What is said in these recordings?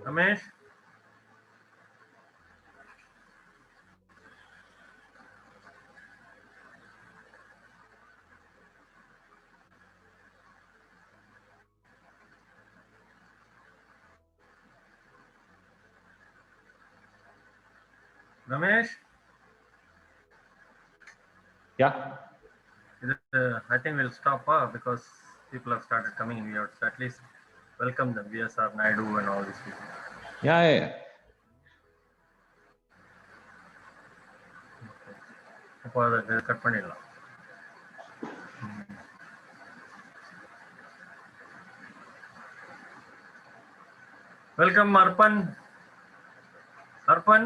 Ramesh? Ramesh? Yeah. I think we'll stop because people have started coming in. We have to at least welcome them. VSR Naidu and all these people. Yeah. அப்போ அதை cut பண்ணிடலாம். Welcome Arpan. Arpan,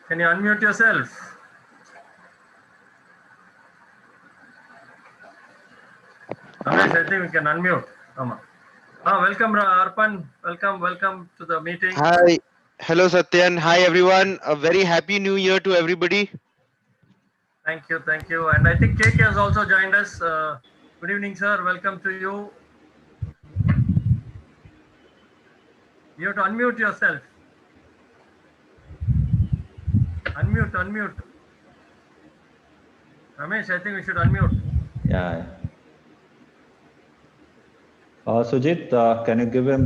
can you unmute yourself? Ramesh, I think we can unmute. Welcome Arpan. Welcome to the meeting. Hi. Hello Satyan. Hi everyone. A very happy new year to everybody. Thank you. And I think KK has also joined us. Good evening, sir. Welcome to you. You have to unmute yourself. Unmute. Ramesh, I think we should unmute. Yeah. Sujit, can you give him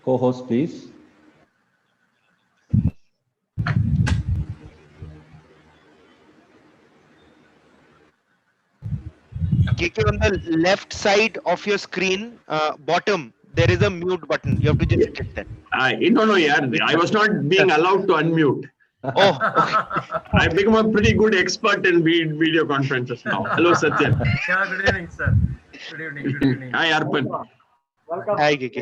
co-host, please? KK, on the left side of your screen, bottom, there is a mute button. You have to just hit that. No, yeah. I was not being allowed to unmute. Oh, okay. I've become a pretty good expert in video conferences now. Hello, Satyan. Yeah, good evening, sir. Good evening. Hi, Arpan. Welcome. Hi, KK.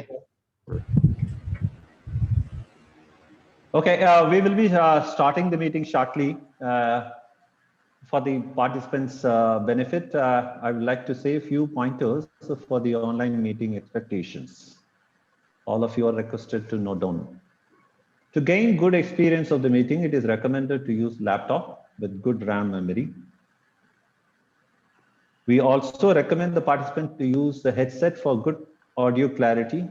Okay, we will be starting the meeting shortly. For the participants' benefit, I would like to say a few pointers for the online meeting expectations. All of you are requested to note down. To gain good experience of the meeting, it is recommended to use laptop with good RAM memory. We also recommend the participant to use the headset for good audio clarity.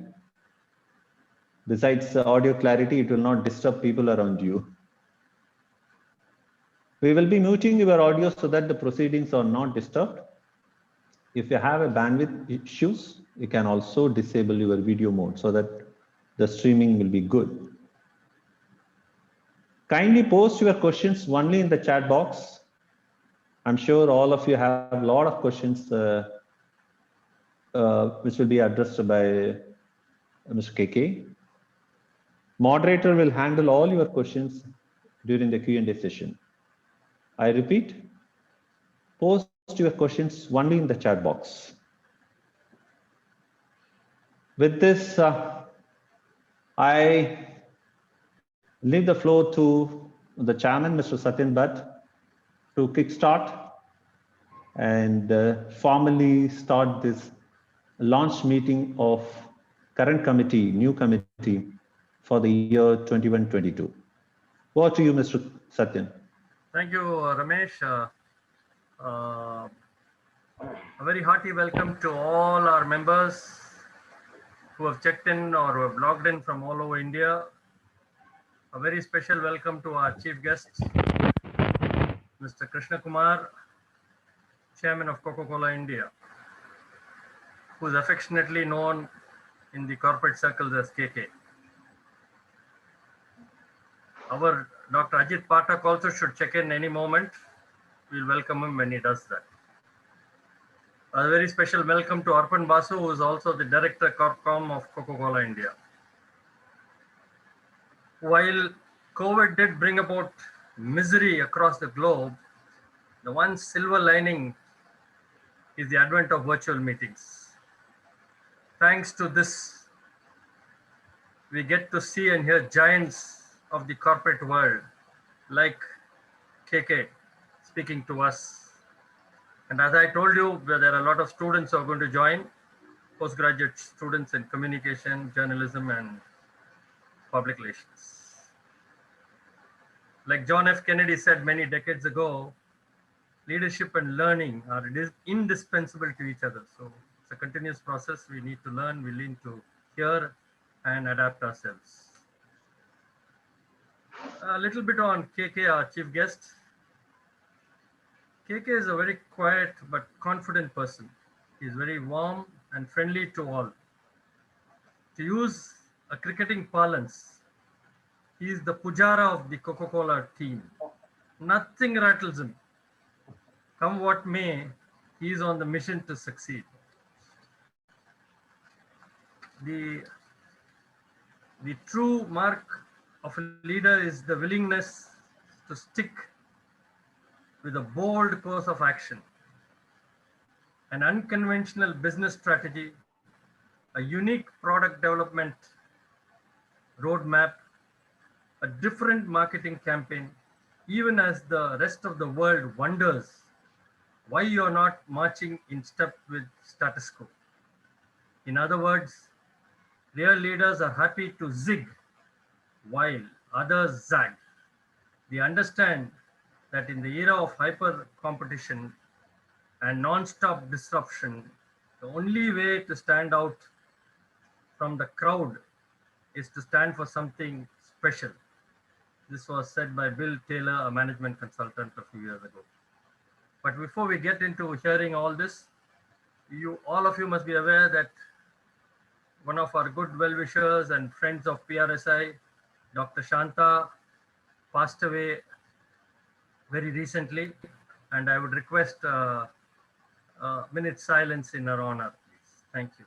Besides audio clarity, it will not disturb people around you. We will be muting your audio so that the proceedings are not disturbed. If you have a bandwidth issues, you can also disable your video mode so that the streaming will be good. Kindly post your questions only in the chat box. I'm sure all of you have a lot of questions which will be addressed by Mr. KK. Moderator will handle all your questions during the Q&A session. I repeat, post your questions only in the chat box. With this, I leave the floor to the chairman, Mr. Satyan Bhatt, to kickstart and formally start this launch meeting of current committee, new committee for the year 21-22. Over to you, Mr. Satyan. Thank you, Ramesh. A very hearty welcome to all our members who have checked in or who have logged in from all over India. A very special welcome to our chief guests, Mr. Krishna Kumar, Chairman of Coca-Cola India, who is affectionately known in the corporate circles as KK. Our Dr. Ajit Pathak also should check in any moment. We'll welcome him when he does that. A very special welcome to Arpan Basu, who is also the Director Corpcom of Coca-Cola India. While COVID did bring about misery across the globe, the one silver lining is the advent of virtual meetings. Thanks to this, we get to see and hear giants of the corporate world like KK speaking to us. And as I told you, there are a lot of students who are going to join, postgraduate students in communication, journalism, and public relations. Like John F. Kennedy said many decades ago, leadership and learning are indispensable to each other. So it's a continuous process. We need to learn, we need to hear and adapt ourselves. A little bit on KK, our chief guest. KK is a very quiet but confident person. He is very warm and friendly to all. To use a cricketing parlance, he is the Pujara of the Coca-Cola team. Nothing rattles him. Come what may, he is on the mission to succeed. The true mark of a leader is the willingness to stick with a bold course of action, an unconventional business strategy, a unique product development roadmap, a different marketing campaign, even as the rest of the world wonders why you are not marching in step with status quo. In other words, real leaders are happy to zig while others zag. They understand that in the era of hyper competition and non-stop disruption, the only way to stand out from the crowd is to stand for something special. This was said by Bill Taylor, a management consultant a few years ago. But before we get into hearing all this, all of you must be aware that one of our good well-wishers and friends of PRSI, Dr. Shanta, passed away very recently, and I would request a minute's silence in her honor, please. Thank you.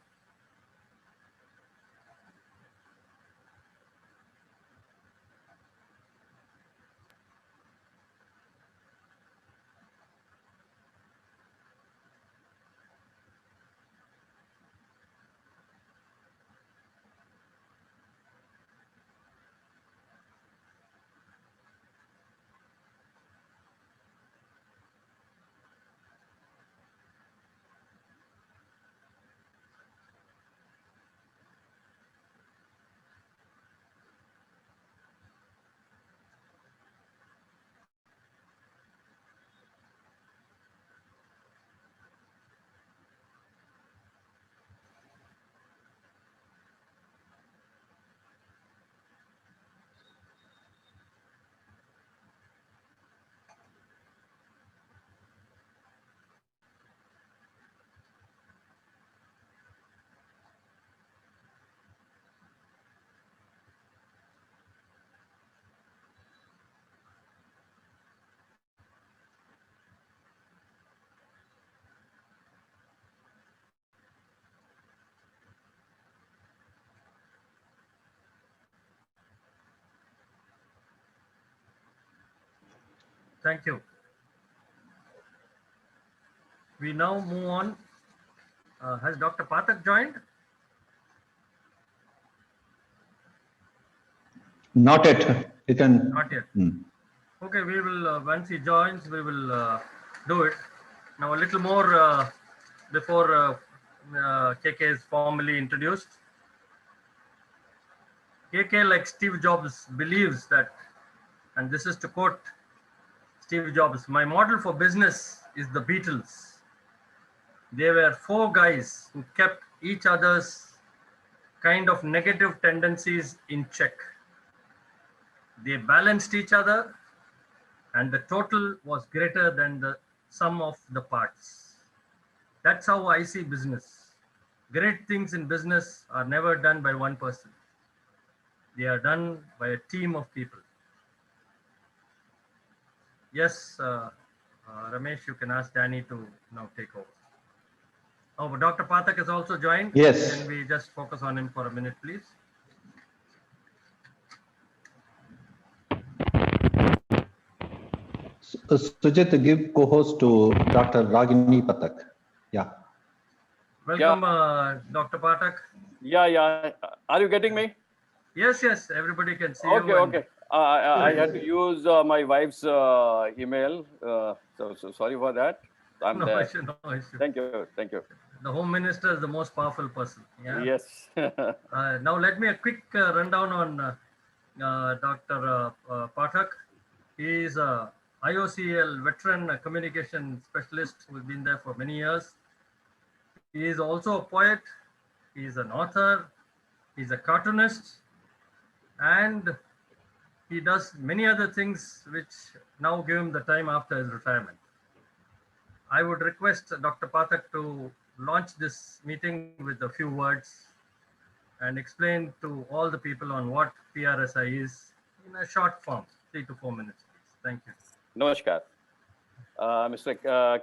Thank you. We now move on. Has Dr. Pathak joined? Not yet. You can. Not yet. Okay, we will, once he joins, we will do it. Now, a little more before KK is formally introduced. KK, like Steve Jobs, believes that, and this is to quote Steve Jobs, my model for business is the Beatles. They were four guys who kept each other's kind of negative tendencies in check. They balanced each other, and the total was greater than the sum of the parts. That's how I see business. Great things in business are never done by one person. They are done by a team of people. Yes, Ramesh, you can ask Danny to now take over. Oh, but Dr. Pathak has also joined. Yes. Can we just focus on him for a minute, please? Sujit, give co-host to Dr. Ragini Pathak. Yeah. Welcome, Dr. Pathak. Yeah. Are you getting me? Yes, everybody can see Okay, you. okay. I had to use my wife's email, so sorry for that. No issue. Thank you. The Home Minister is the most powerful person. Yeah. Yes. Now let me a quick rundown on Dr. Pathak. He is a IOCL veteran communication specialist who's been there for many years. He is also a poet, he is an author, he's a cartoonist, and he does many other things which now give him the time after his retirement. I would request Dr. Pathak to launch this meeting with a few words and explain to all the people on what PRSI is in a short form, 3 to 4 minutes, please. Thank you. Namaskar. Mr.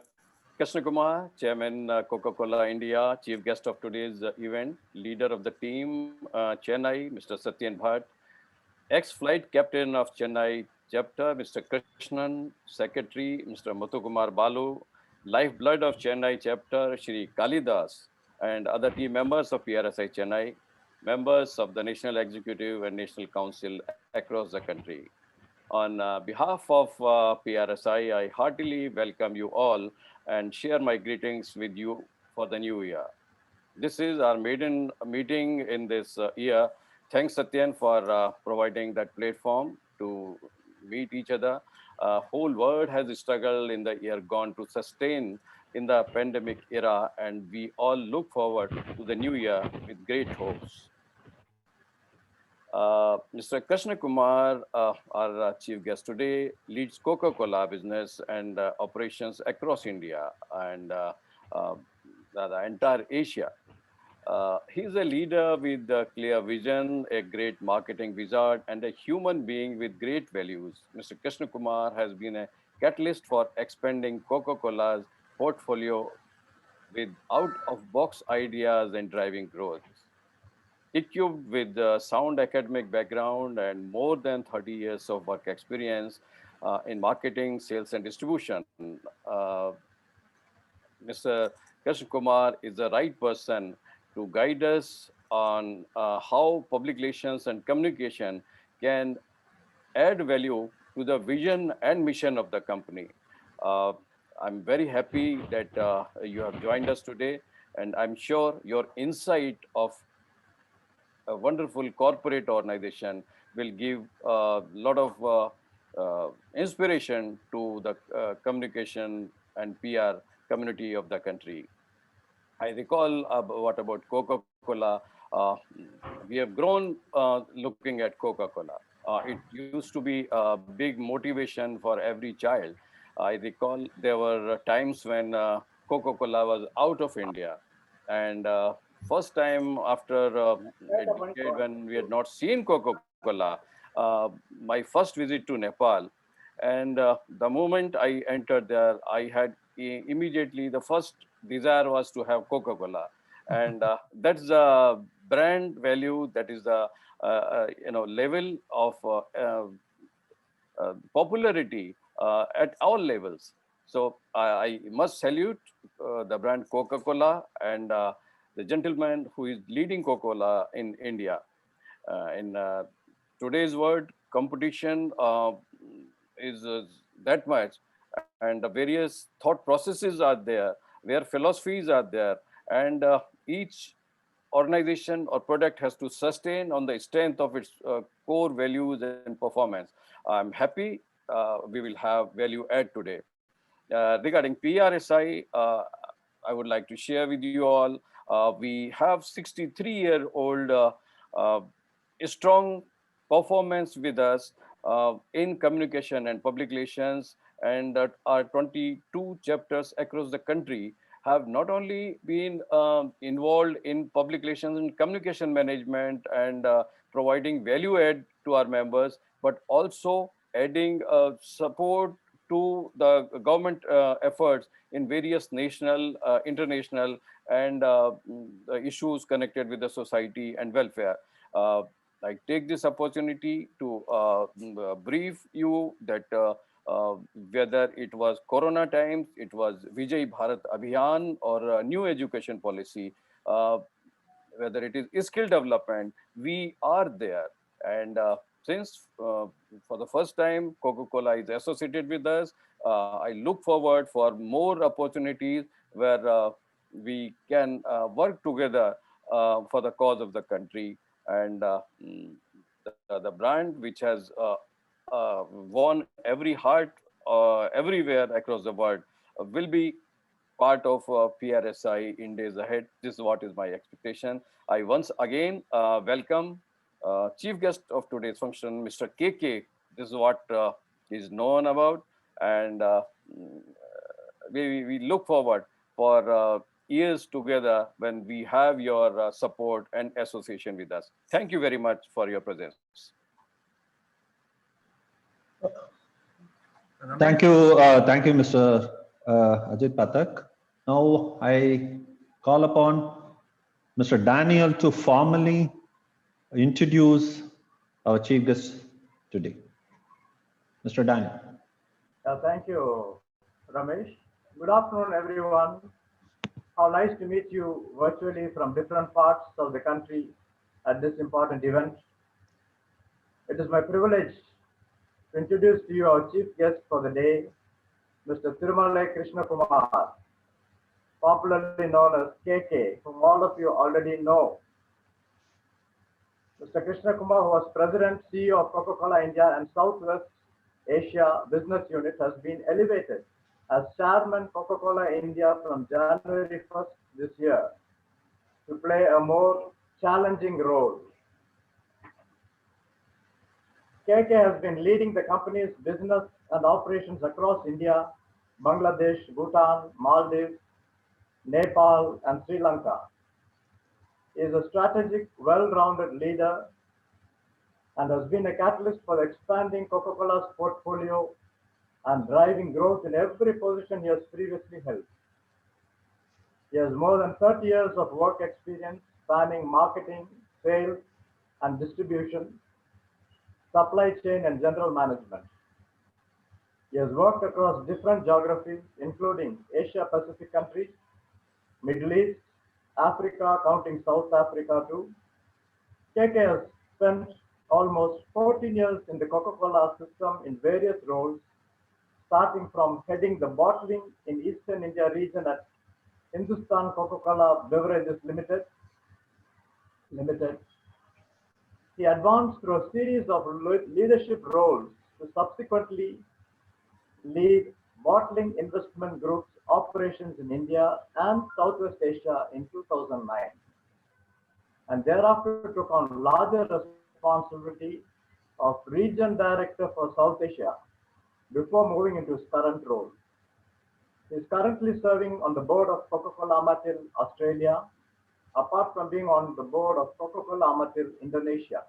Krishna Kumar, Chairman Coca-Cola India, Chief Guest of today's event, leader of the team, Chennai, Mr. Satyen Bhatt, ex-flight captain of Chennai chapter, Mr. Krishnan, Secretary, Mr. Muthukumar Balu, lifeblood of Chennai chapter, Shri Kalidas, and other team members of PRSI Chennai, members of the National Executive and National Council across the country. On behalf of PRSI, I heartily welcome you all and share my greetings with you for the new year. This is our maiden meeting in this year. Thanks, Satyen, for providing that platform to meet each other. Whole world has struggled in the year gone to sustain in the pandemic era, and we all look forward to the new year with great hopes. Mr. Krishna Kumar, our chief guest today, leads Coca-Cola business and operations across India and the entire Asia. He's a leader with a clear vision, a great marketing wizard, and a human being with great values. Mr. Krishna Kumar has been a catalyst for expanding Coca-Cola's portfolio with out-of-box ideas and driving growth. Equipped with a sound academic background and more than 30 years of work experience in marketing, sales, and distribution, Mr. Krishna Kumar is the right person to guide us on how public relations and communication can add value to the vision and mission of the company. I'm very happy that you have joined us today, and I'm sure your insight of a wonderful corporate organization will give a lot of inspiration to the communication and PR community of the country. I recall what about Coca-Cola. We have grown looking at Coca-Cola. It used to be a big motivation for every child. I recall there were times when Coca-Cola was out of India, and first time after a decade when we had not seen Coca-Cola, my first visit to Nepal, and the moment I entered there, I had immediately the first desire was to have Coca-Cola, and that's the brand value. That is the level of popularity at all levels. So I must salute the brand Coca-Cola and the gentleman who is leading Coca-Cola in India. In today's world, competition is that much, and the various thought processes are there, where philosophies are there, and each organization or product has to sustain on the strength of its core values and performance. I'm happy we will have value add today. Regarding PRSI, I would like to share with you all, we have 63-year-old strong performance with us in communication and public relations, and our 22 chapters across the country have not only been involved in public relations and communication management and providing value add to our members, but also adding support to the government efforts in various national, international, and issues connected with the society and welfare. I take this opportunity to brief you that whether it was Corona times, it was Vijay Bharat Abhiyan, or new education policy, whether it is skill development, we are there. And since for the first time Coca-Cola is associated with us, I look forward for more opportunities where we can work together for the cause of the country. And the brand which has won every heart everywhere across the world will be part of PRSI in days ahead. This is what is my expectation. I once again welcome chief guest of today's function, Mr. KK. This is what he's known about, and we look forward for years together when we have your support and association with us. Thank you very much for your presence. Thank you, Mr. Ajit Pathak. Now I call upon Mr. Daniel to formally introduce our chief guest today. Mr. Daniel. Thank you, Ramesh. Good afternoon, everyone. How nice to meet you virtually from different parts of the country at this important event. It is my privilege to introduce to you our chief guest for the day, Mr. Thirumalai Krishna Kumar, popularly known as KK, whom all of you already know. Mr. Krishna Kumar, who was President, CEO of Coca-Cola India and Southwest Asia Business Unit, has been elevated as Chairman Coca-Cola India from January 1st this year to play a more challenging role. KK has been leading the company's business and operations across India, Bangladesh, Bhutan, Maldives, Nepal, and Sri Lanka. He is a strategic, well-rounded leader and has been a catalyst for expanding Coca-Cola's portfolio and driving growth in every position he has previously held. He has more than 30 years of work experience spanning marketing, sales, and distribution, supply chain, and general management. He has worked across different geographies, including Asia Pacific countries, Middle East, Africa, counting South Africa too. KK has spent almost 14 years in the Coca-Cola system in various roles, starting from heading the bottling in Eastern India region at Hindustan Coca-Cola Beverages Limited. He advanced through a series of leadership roles to subsequently lead Bottling Investment Group's operations in India and Southwest Asia in 2009, and thereafter took on larger responsibility of Region Director for South Asia before moving into his current role. He is currently serving on the board of Coca-Cola Amatil Australia, apart from being on the board of Coca-Cola Amatil Indonesia.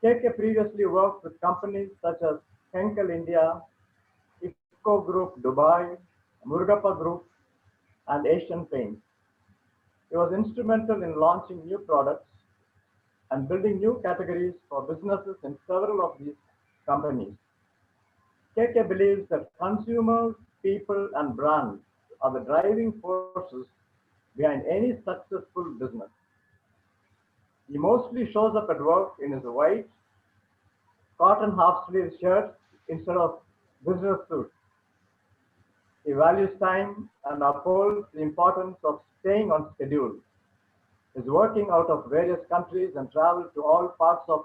KK previously worked with companies such as Henkel India, IFCO Group Dubai, Murugappa Group, and Asian Paints. He was instrumental in launching new products and building new categories for businesses in several of these companies. KK believes that consumers, people, and brands are the driving forces behind any successful business. He mostly shows up at work in his white cotton half-sleeve shirt instead of business suit. He values time and upholds the importance of staying on schedule. Is working out of various countries and travel to all parts of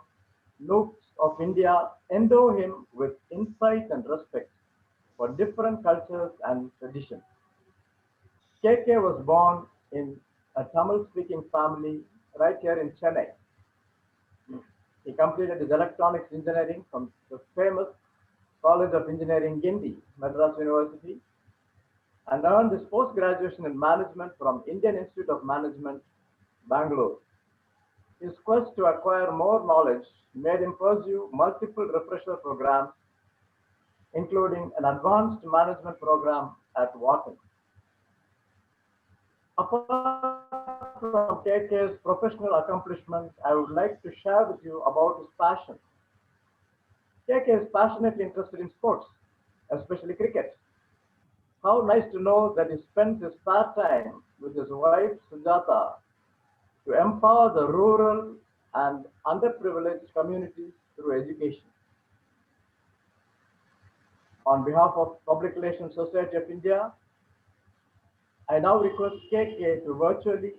nooks of India endow him with insight and respect for different cultures and traditions. KK was born in a Tamil-speaking family right here in Chennai. He completed his electronics engineering from the famous College of Engineering, Gindi, Madras University, and earned his post-graduation in management from Indian Institute of Management, Bangalore. His quest to acquire more knowledge made him pursue multiple refresher programs, including an advanced management program at Wharton. Apart from KK's professional accomplishments, I would like to share with you about his passion. KK is passionately interested in sports, especially cricket. How nice to know that he spends his spare time with his wife Sujata to empower the rural and underprivileged communities through education. On behalf of Public Relations Society of India, I now request KK to virtually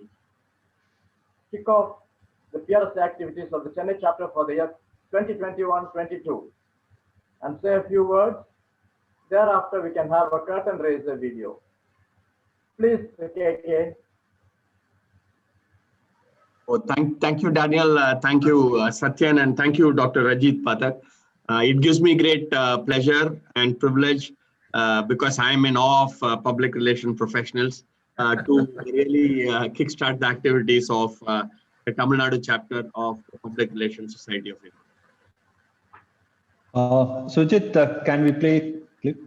kick off the PRS activities of the Chennai chapter for the year 2021-22 and say a few words. Thereafter, we can have a curtain raiser video. Please, KK. Oh, thank you, Daniel. Thank you, Satyan, and thank you, Dr. Rajit Pathak. It gives me great pleasure and privilege because I am in awe of public relation professionals to really kickstart the activities of the Tamil Nadu chapter of the Public Relations Society of India. Sujit, can we play clip?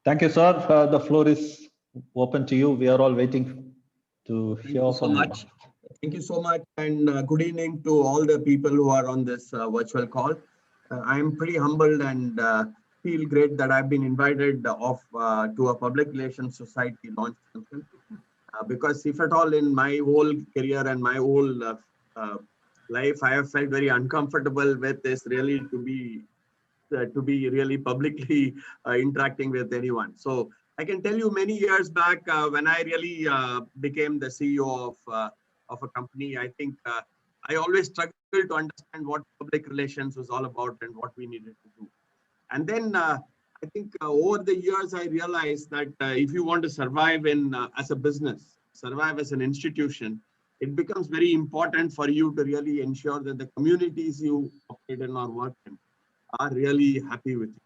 Thank you, sir. The floor is open to you. We are all waiting to Thank hear you so from you. much. Thank you so much, and good evening to all the people who are on this virtual call. I am pretty humbled and feel great that I've been invited to a public relations society launch function. Because if at all in my whole career and my whole life, I have felt very uncomfortable with this really to be really publicly interacting with anyone. So I can tell you many years back when I really became the CEO of a company, I think I always struggled to understand what public relations was all about and what we needed to do. And then I think over the years, I realized that if you want to survive as a business, survive as an institution, it becomes very important for you to really ensure that the communities you operate in or work in are really happy with you.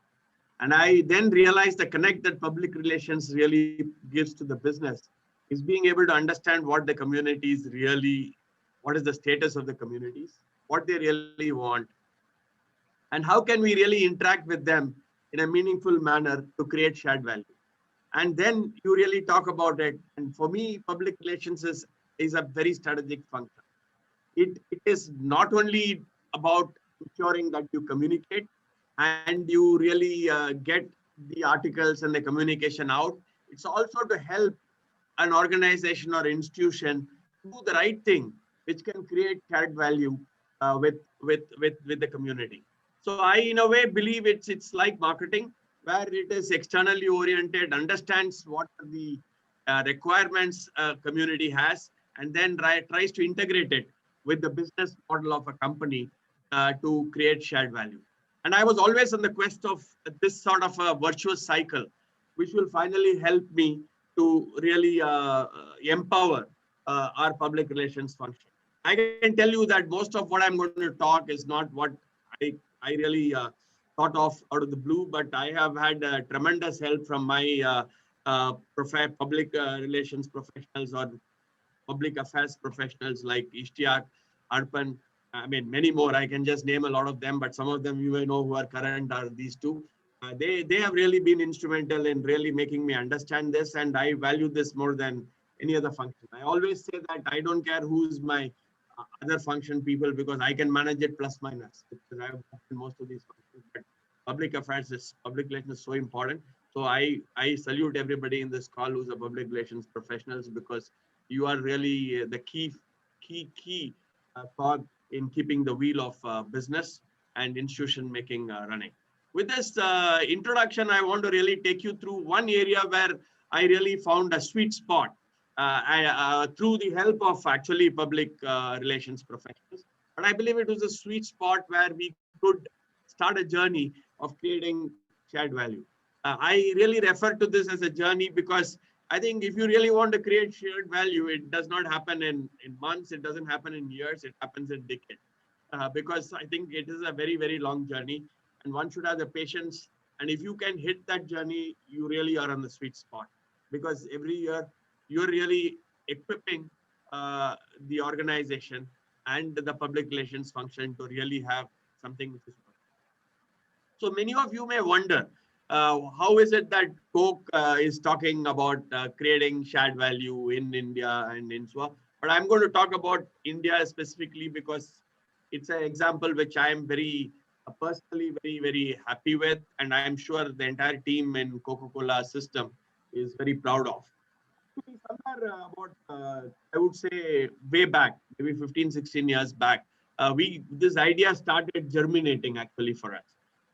And I then realized the connect that public relations really gives to the business is being able to understand what the communities really, what is the status of the communities, what they really want, and how can we really interact with them in a meaningful manner to create shared value. And then you really talk about it. And for me, public relations is a very strategic function. It is not only about ensuring that you communicate and you really get the articles and the communication out. It's also to help an organization or institution do the right thing, which can create shared value with the community. So I, in a way, believe it's like marketing, where it is externally oriented, understands what are the requirements community has, and then tries to integrate it with the business model of a company to create shared value. And I was always on the quest of this sort of a virtuous cycle, which will finally help me to really empower our public relations function. I can tell you that most of what I'm going to talk is not what I really thought of out of the blue, but I have had tremendous help from my public relations professionals or public affairs professionals like Ishtiaq, Arpan, I mean, many more. I can just name a lot of them, but some of them you may know who are current are these two. They have really been instrumental in really making me understand this, and I value this more than any other function. I always say that I don't care who's my other function people because I can manage it plus minus because I have done most of these functions. But public relations is so important. So I salute everybody in this call who's a public relations professionals because you are really the key cog in keeping the wheel of business and institution making running. With this introduction, I want to really take you through one area where I really found a sweet spot through the help of actually public relations professionals. But I believe it was a sweet spot where we could start a journey of creating shared value. I really refer to this as a journey because I think if you really want to create shared value, it does not happen in months, it doesn't happen in years, it happens in decades. because I think it is a very, very long journey and one should have the patience. And if you can hit that journey, you really are on the sweet spot, because every year you're really equipping the organization and the public relations function to really have something which is working. So many of you may wonder, how is it that Coke is talking about creating shared value in India and in SWA? But I'm going to talk about India specifically because it's an example which I am very personally very, very happy with. And I'm sure the entire team in Coca-Cola system is very proud of. Somewhere about, I would say way back, maybe 15, 16 years back, this idea started germinating actually for us.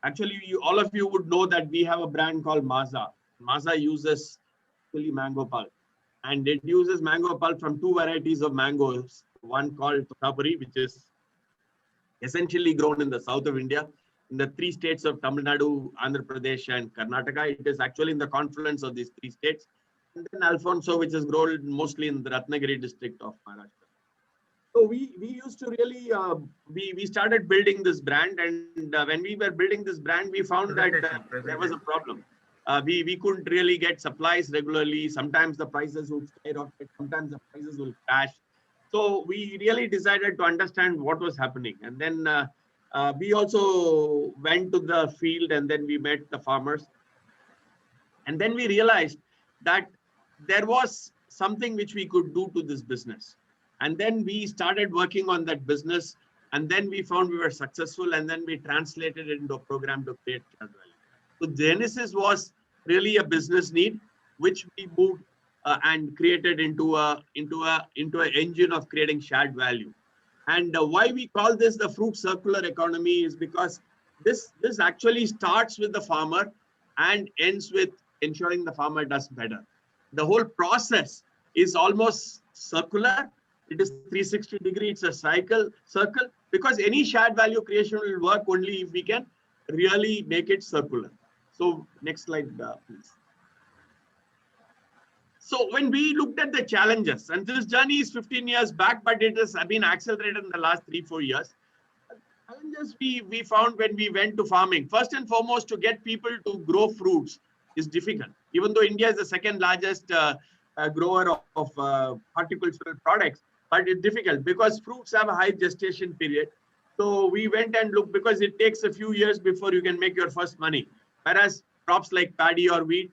Actually, all of you would know that we have a brand called Maaza. Maaza uses actually mango pulp, and it uses mango pulp from two varieties of mangoes. One called Totapuri, which is essentially grown in the south of India, in the three states of Tamil Nadu, Andhra Pradesh, and Karnataka. It is actually in the confluence of these three states. And then Alfonso, which is grown mostly in the Ratnagiri district of Maharashtra. So we used to really, we started building this brand, and when we were building this brand, we found that there was a problem. We couldn't really get supplies regularly. Sometimes the prices would skyrocket, sometimes the prices will crash. So we really decided to understand what was happening. And then we also went to the field, and then we met the farmers. And then we realized that there was something which we could do to this business. And then we started working on that business. And then we found we were successful. And then we translated it into a program to create shared value. So Genesis was really a business need, which we moved and created into an engine of creating shared value. And why we call this the fruit circular economy is because this actually starts with the farmer and ends with ensuring the farmer does better. The whole process is almost circular. It is 360 degree. It's a circle, because any shared value creation will work only if we can really make it circular. So next slide, please. So when we looked at the challenges, and this journey is 15 years back, but it has been accelerated in the last 3-4 years. Challenges we found when we went to farming. First and foremost, to get people to grow fruits is difficult. Even though India is the second largest grower of horticultural products, but it's difficult because fruits have a high gestation period. So we went and looked, because it takes a few years before you can make your first money. Whereas crops like paddy or wheat,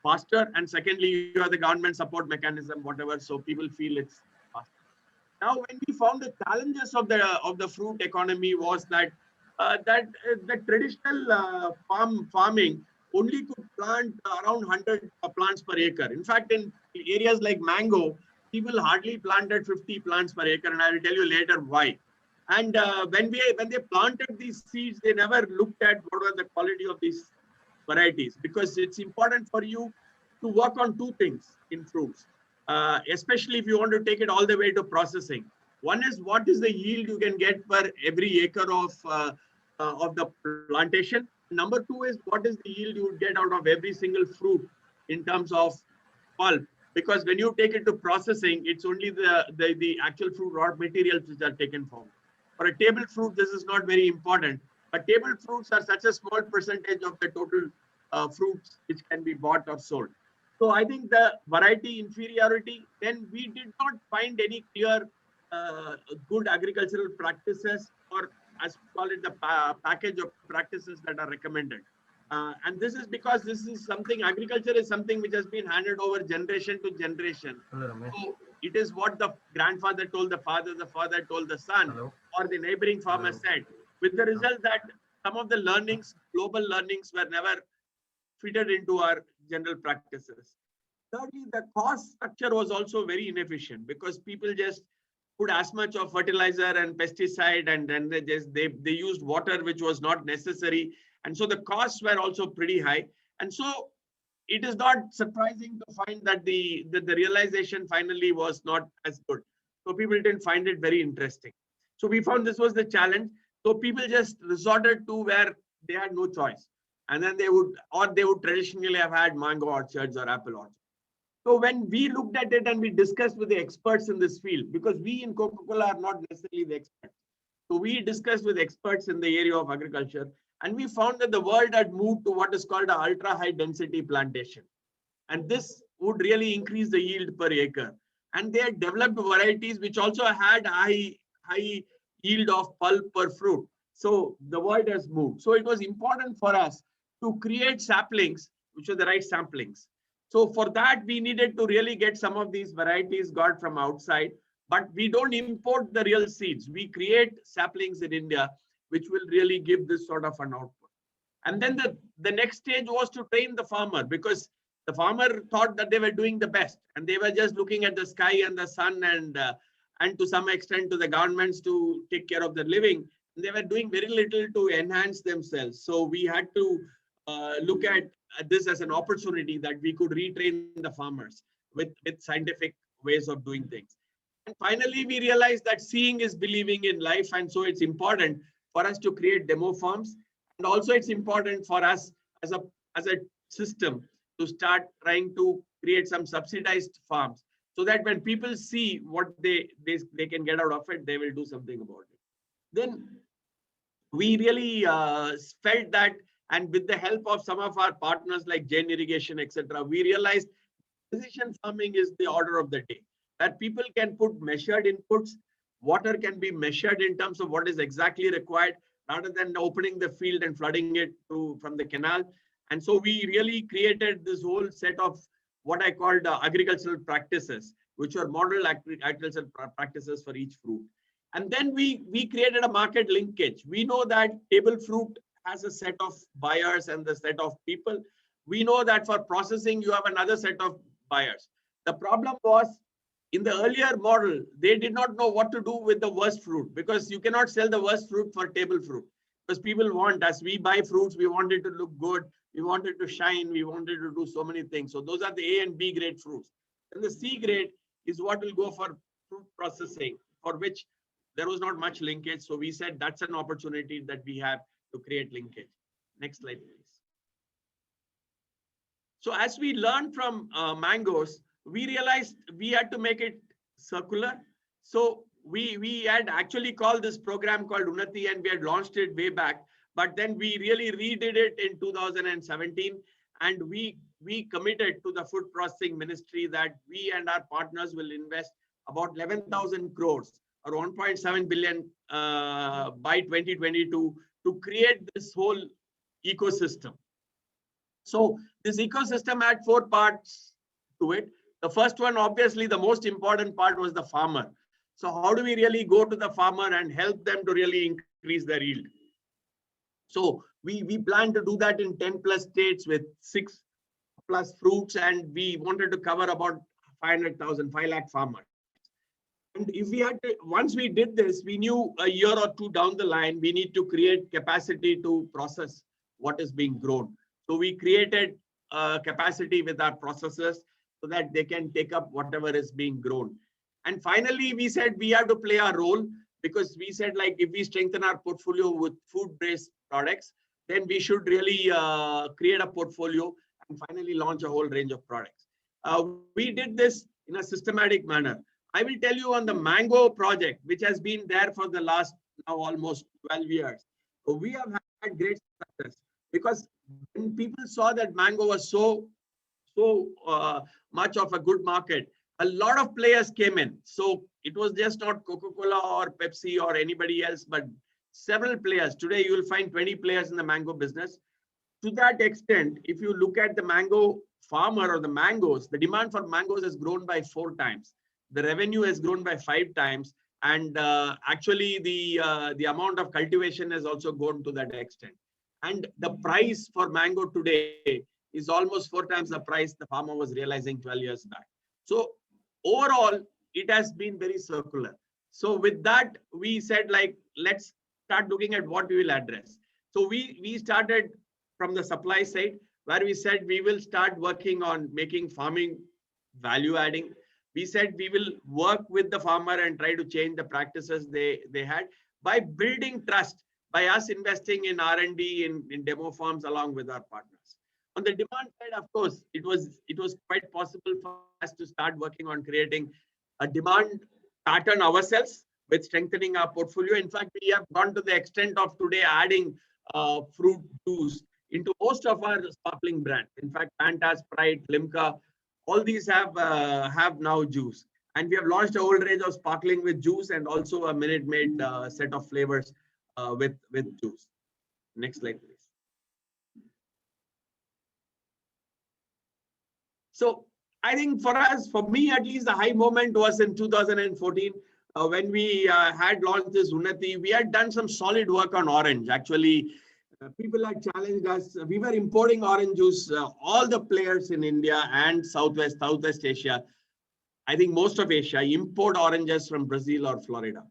faster. And secondly, you have the government support mechanism, whatever. So people feel it's faster. Now, when we found the challenges of the fruit economy was that the traditional farming only could plant around 100 plants per acre. In fact, in areas like mango, people hardly planted 50 plants per acre, and I will tell you later why. And when they planted these seeds, they never looked at what was the quality of these varieties, because it's important for you to work on two things in fruits, especially if you want to take it all the way to processing. One is, what is the yield you can get per every acre of the plantation. Number two is, what is the yield you would get out of every single fruit in terms of pulp. Because when you take it to processing, it's only the actual fruit raw materials which are taken from. For a table fruit, this is not very important. But table fruits are such a small percentage of the total fruits which can be bought or sold. So I think the variety inferiority, then we did not find any clear good agricultural practices, or as we call it, the package of practices that are recommended. And this is because this is something, agriculture is something which has been handed over generation to generation. So it is what the grandfather told the father told the son, or the neighboring farmer said, with the result that some of the learnings, global learnings, were never fitted into our general practices. Thirdly, the cost structure was also very inefficient, because people just put as much of fertilizer and pesticide, and then they used water which was not necessary. And so the costs were also pretty high. And so it is not surprising to find that the realization finally was not as good. So people didn't find it very interesting. So we found this was the challenge. So people just resorted to where they had no choice. And then they would traditionally have had mango orchards or apple orchards. So when we looked at it and we discussed with the experts in this field, because we in Coca-Cola are not necessarily the experts. So we discussed with experts in the area of agriculture, and we found that the world had moved to what is called an ultra high density plantation. And this would really increase the yield per acre. And they had developed varieties which also had high yield of pulp per fruit. So the world has moved. So it was important for us to create saplings, which are the right samplings. So for that, we needed to really get some of these varieties got from outside, but we don't import the real seeds. We create saplings in India, which will really give this sort of an output. And then the next stage was to train the farmer, because the farmer thought that they were doing the best, and they were just looking at the sky and the sun and to some extent to the governments to take care of their living. And they were doing very little to enhance themselves. So we had to look at this as an opportunity that we could retrain the farmers with scientific ways of doing things. And finally, we realized that seeing is believing in life. And so it's important for us to create demo farms. And also it's important for us as a system to start trying to create some subsidized farms, so that when people see what they can get out of it, they will do something about it. Then we really felt that, and with the help of some of our partners like Jain Irrigation, etc., we realized precision farming is the order of the day, that people can put measured inputs, water can be measured in terms of what is exactly required, rather than opening the field and flooding it from the canal. And so we really created this whole set of what I called agricultural practices, which are model agricultural practices for each fruit. And then we created a market linkage. We know that table fruit has a set of buyers and the set of people. We know that for processing, you have another set of buyers. The problem was, in the earlier model, they did not know what to do with the worst fruit, because you cannot sell the worst fruit for table fruit. Because people want, as we buy fruits, we want it to look good, we want it to shine, we wanted to do so many things. So those are the A and B grade fruits. And the C grade is what will go for fruit processing, for which there was not much linkage. So we said that's an opportunity that we have to create linkage. Next slide, please. So as we learned from mangoes, we realized we had to make it circular. So we had actually called this program called Unnati, and we had launched it way back. But then we really redid it in 2017, and we committed to the food processing ministry that we and our partners will invest about 11,000 crores or 1.7 billion by 2022 to create this whole ecosystem. So this ecosystem had 4 parts to it. The first one, obviously, the most important part was the farmer. So how do we really go to the farmer and help them to really increase their yield? So we plan to do that in 10 plus states with 6 plus fruits, and we wanted to cover about 500,000, 5 lakh farmers. And if we had to, once we did this, we knew a year or 2 down the line, we need to create capacity to process what is being grown. So we created capacity with our processors so that they can take up whatever is being grown. And finally, we said we have to play our role, because we said, like, if we strengthen our portfolio with food-based products, then we should really create a portfolio and finally launch a whole range of products. We did this in a systematic manner. I will tell you on the mango project, which has been there for the last now almost 12 years. So we have had great success, because when people saw that mango was so much of a good market, a lot of players came in. So it was just not Coca-Cola or Pepsi or anybody else, but several players. Today, you will find 20 players in the mango business. To that extent, if you look at the mango farmer or the mangoes, the demand for mangoes has grown by 4 times. The revenue has grown by 5 times. And actually, the amount of cultivation has also gone to that extent. And the price for mango today is almost 4 times the price the farmer was realizing 12 years back. So overall, it has been very circular. So with that, we said, like, let's start looking at what we will address. So we started from the supply side, where we said we will start working on making farming value adding. We said we will work with the farmer and try to change the practices they had by building trust, by us investing in R&D in demo farms along with our partners. On the demand side, of course, it was quite possible for us to start working on creating a demand pattern ourselves, with strengthening our portfolio. In fact, we have gone to the extent of today adding fruit juice into most of our sparkling brands. In fact, Fanta, Sprite, Limca, all these have now juice. And we have launched a whole range of sparkling with juice and also a Minute Maid set of flavors with juice. Next slide, please. So I think for me at least, the high moment was in 2014 when we had launched this Unnati. We had done some solid work on orange. Actually, people had challenged us. We were importing orange juice. All the players in India and Southwest Asia, I think most of Asia, import oranges from Brazil or Florida.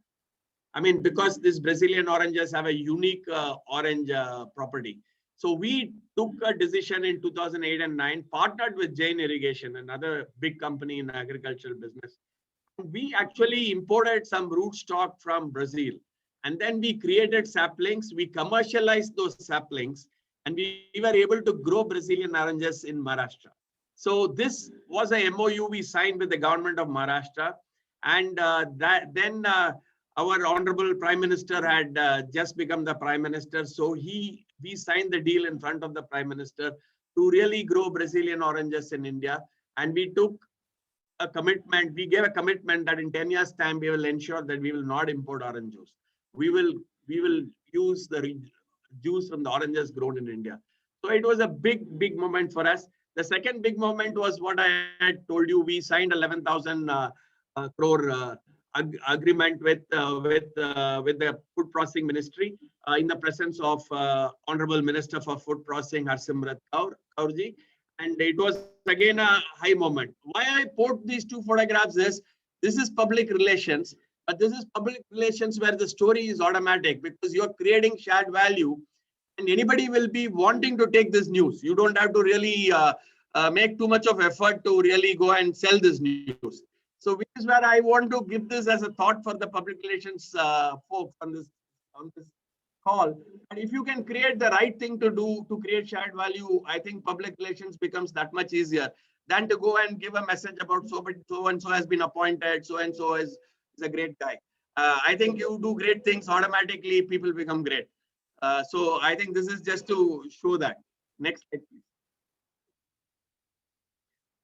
I mean, because these Brazilian oranges have a unique orange property. So we took a decision in 2008 and 9, partnered with Jain Irrigation, another big company in agricultural business. We actually imported some rootstock from Brazil. And then we created saplings. We commercialized those saplings. And we were able to grow Brazilian oranges in Maharashtra. So this was a MOU we signed with the government of Maharashtra. And our honorable Prime Minister had just become the Prime Minister. So we signed the deal in front of the Prime Minister to really grow Brazilian oranges in India. And we took a commitment. We gave a commitment that in 10 years' time, we will ensure that we will not import orange juice. We will use the juice from the oranges grown in India. So it was a big moment for us. The second big moment was what I had told you. We signed 11,000 crore agreement with the Food Processing Ministry in the presence of Honorable Minister for Food Processing Harsimrat Kaurji, and it was again a high moment. Why I put these two photographs is this is public relations, but this is public relations where the story is automatic because you are creating shared value, and anybody will be wanting to take this news. You don't have to really make too much of effort to really go and sell this news. So which is where I want to give this as a thought for the public relations folks on this call. And if you can create the right thing to do to create shared value, I think public relations becomes that much easier than to go and give a message about so and so has been appointed, so and so is a great guy. I think you do great things, automatically people become great. So I think this is just to show that. Next slide, please.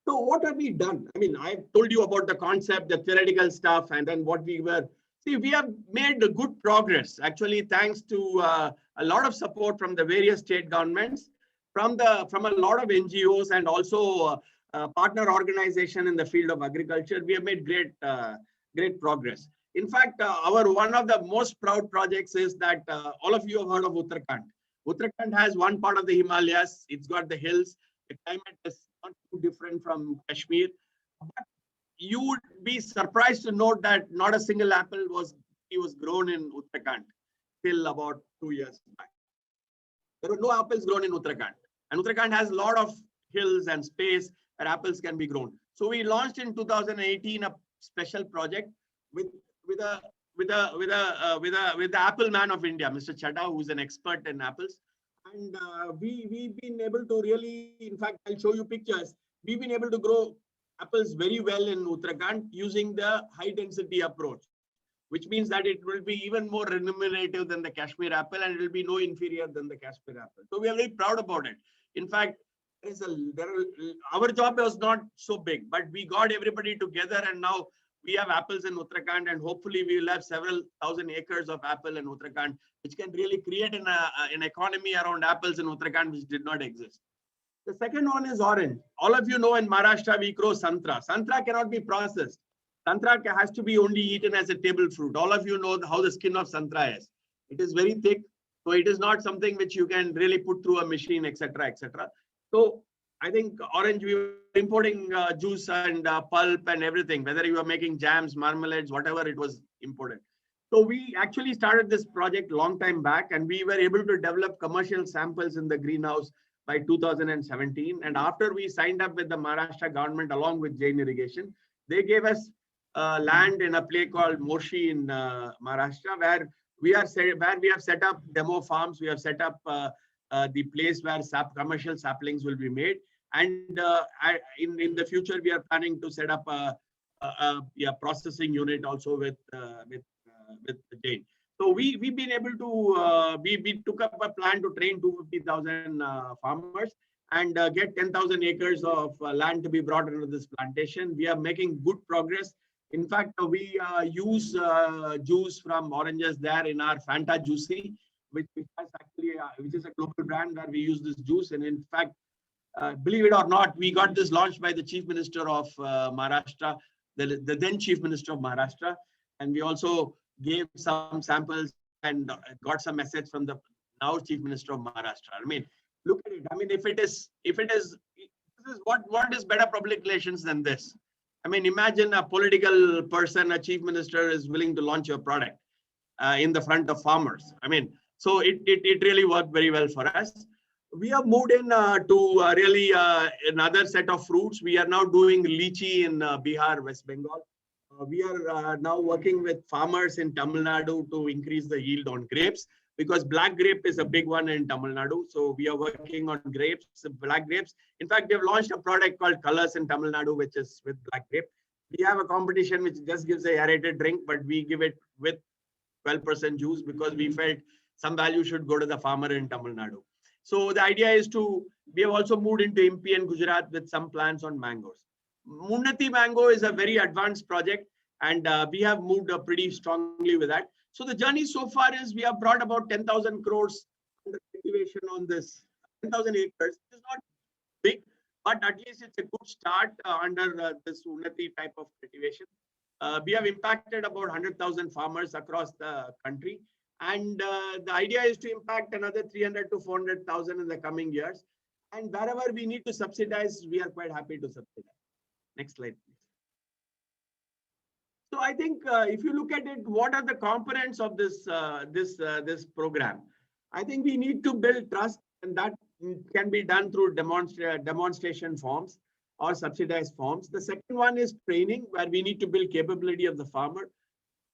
So what have we done? I mean, I've told you about the concept, the theoretical stuff, and then what we were. See, we have made good progress, actually, thanks to a lot of support from the various state governments, from a lot of NGOs, and also partner organization in the field of agriculture. We have made great progress. In fact, one of the most proud projects is that all of you have heard of Uttarakhand. Uttarakhand has one part of the Himalayas. It's got the hills. The climate is not too different from Kashmir. But you would be surprised to note that not a single apple was grown in Uttarakhand till about 2 years back. There were no apples grown in Uttarakhand. And Uttarakhand has a lot of hills and space where apples can be grown. So we launched in 2018 a special project with the apple man of India, Mr. Chadha, who is an expert in apples. And we've been able to really, in fact, I'll show you pictures. We've been able to grow apples very well in Uttarakhand using the high density approach, which means that it will be even more remunerative than the Kashmir apple, and it will be no inferior than the Kashmir apple. So we are very proud about it. In fact, our job was not so big, but we got everybody together, and now we have apples in Uttarakhand, and hopefully we will have several thousand acres of apple in Uttarakhand, which can really create an economy around apples in Uttarakhand, which did not exist. The second one is orange. All of you know in Maharashtra, we grow santra. Santra cannot be processed. Santra has to be only eaten as a table fruit. All of you know how the skin of santra is. It is very thick. So it is not something which you can really put through a machine, etc., etc. So I think orange, we were importing juice and pulp and everything, whether you are making jams, marmalades, whatever, it was imported. So we actually started this project long time back, and we were able to develop commercial samples in the greenhouse by 2017. And after we signed up with the Maharashtra government along with Jain Irrigation, they gave us land in a place called Moshi in Maharashtra, where we have set up demo farms. We have set up the place where commercial saplings will be made. And in the future, we are planning to set up a processing unit also with Jane. So we've been able to we took up a plan to train 250,000 farmers and get 10,000 acres of land to be brought into this plantation. We are making good progress. In fact, we use juice from oranges there in our Fanta Juicy, which has actually which is a global brand where we use this juice. And in fact, believe it or not, we got this launched by the Chief Minister of Maharashtra, the then Chief Minister of Maharashtra, and we also gave some samples and got some assets from the now Chief Minister of Maharashtra. I mean, look at it. I mean, if it is, this is what is better public relations than this? I mean, imagine a political person, a chief minister is willing to launch your product in the front of farmers. I mean, so it really worked very well for us. We have moved in to really another set of fruits. We are now doing lychee in Bihar, West Bengal. We are now working with farmers in Tamil Nadu to increase the yield on grapes, because black grape is a big one in Tamil Nadu. So we are working on grapes, black grapes. In fact, they've launched a product called Colors in Tamil Nadu, which is with black grape. We have a competition which just gives a aerated drink, but we give it with 12% juice because we felt some value should go to the farmer in Tamil Nadu. So the idea is we have also moved into MP and Gujarat with some plans on mangoes. Unnati mango is a very advanced project, and we have moved pretty strongly with that. So the journey so far is we have brought about 10,000 crores under cultivation on this 10,000 acres. It's not big, but at least it's a good start under this Unnati type of cultivation. We have impacted about 100,000 farmers across the country. And the idea is to impact another 300 to 400,000 in the coming years. And wherever we need to subsidize, we are quite happy to subsidize. Next slide, please. So I think if you look at it, what are the components of this this program? I think we need to build trust, and that can be done through demonstration forms or subsidized forms. The second one is training, where we need to build capability of the farmer.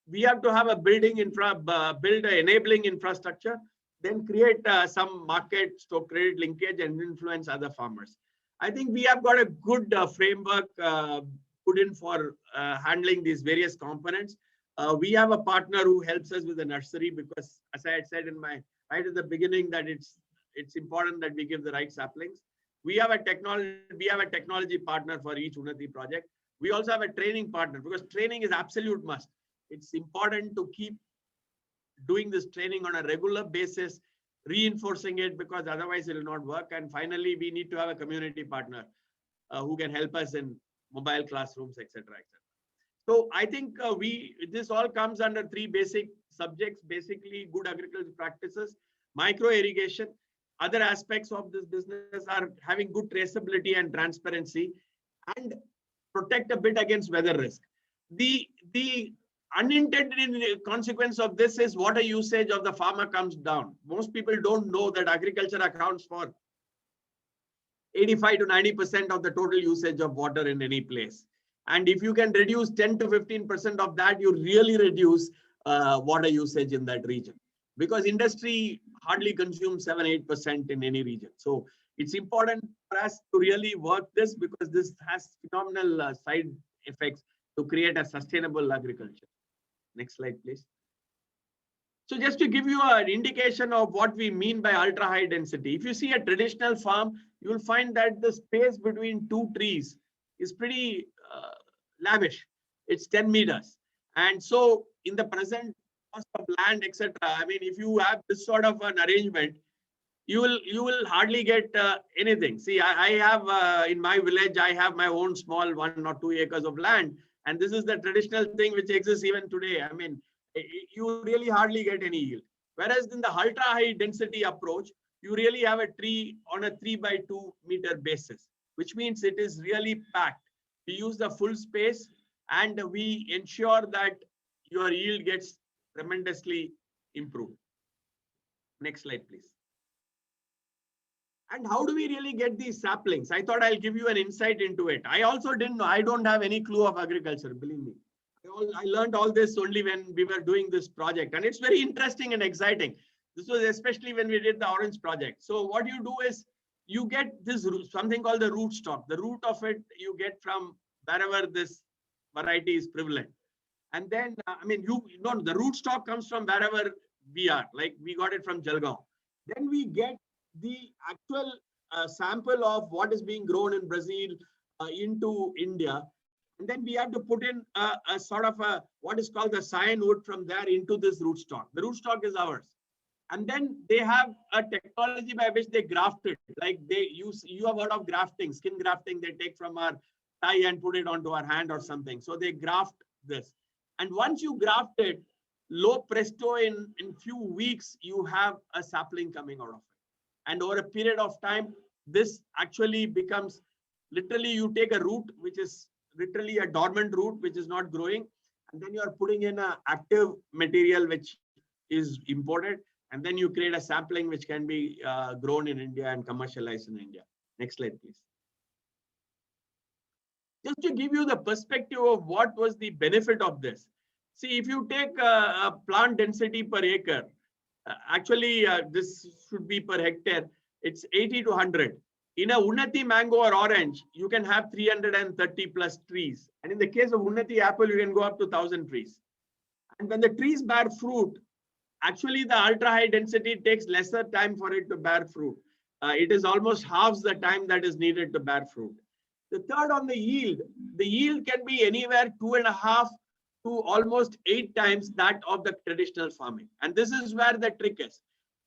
We have to have a build an enabling infrastructure, then create some market stock credit linkage and influence other farmers. I think we have got a good framework put in for handling these various components. We have a partner who helps us with the nursery, because as I had said right at the beginning, that it's important that we give the right saplings. We have a technology partner for each Unnati project. We also have a training partner, because training is absolute must. It's important to keep doing this training on a regular basis, reinforcing it, because otherwise it will not work. And finally, we need to have a community partner who can help us in mobile classrooms, etc., etc. So I think this all comes under three basic subjects: basically good agricultural practices, micro irrigation. Other aspects of this business are having good traceability and transparency, and protect a bit against weather risk. The unintended consequence of this is water usage of the farmer comes down. Most people don't know that agriculture accounts for 85 to 90% of the total usage of water in any place. And if you can reduce 10 to 15% of that, you really reduce water usage in that region, because industry hardly consumes 7-8% in any region. So it's important for us to really work this, because this has phenomenal side effects to create a sustainable agriculture. Next slide, please. So just to give you an indication of what we mean by ultra high density, if you see a traditional farm, you will find that the space between two trees is pretty lavish. It's 10 meters. And so in the present cost of land, etc., I mean, if you have this sort of an arrangement, you will hardly get anything. See, I have in my village, I have my own small 1 or 2 acres of land. And this is the traditional thing which exists even today. I mean, you really hardly get any yield. Whereas in the ultra high density approach, you really have a tree on a 3 by 2 meter basis, which means it is really packed. We use the full space, and we ensure that your yield gets tremendously improved. Next slide, please. And how do we really get these saplings? I thought I'll give you an insight into it. I also didn't know. I don't have any clue of agriculture, believe me. I learned all this only when we were doing this project. And it's very interesting and exciting. This was especially when we did the orange project. So what you do is you get this something called the root stock. The root of it you get from wherever this variety is prevalent. And then, I mean, you know, the rootstock comes from wherever we are, like we got it from Jalgaon. Then we get the actual sample of what is being grown in Brazil into India. And then we have to put in a sort of a, what is called the cyan wood from there into this rootstock. The rootstock is ours. And then they have a technology by which they graft it. Like they use, you have heard of grafting, skin grafting, they take from our thigh and put it onto our hand or something. So they graft this. And once you graft it, lo presto, in few weeks, you have a sapling coming out of it. And over a period of time, this actually becomes, literally you take a root, which is literally a dormant root, which is not growing. And then you are putting in an active material, which is imported. And then you create a sapling, which can be grown in India and commercialized in India. Next slide, please. Just to give you the perspective of what was the benefit of this. See, if you take a plant density per acre, actually this should be per hectare, it's 80 to 100. In a Unnati mango or orange, you can have 330 plus trees. And in the case of Unnati apple, you can go up to 1,000 trees. And when the trees bear fruit, actually the ultra high density takes lesser time for it to bear fruit. It is almost halves the time that is needed to bear fruit. The third, on the yield can be anywhere 2.5 to almost 8 times that of the traditional farming. And this is where the trick is.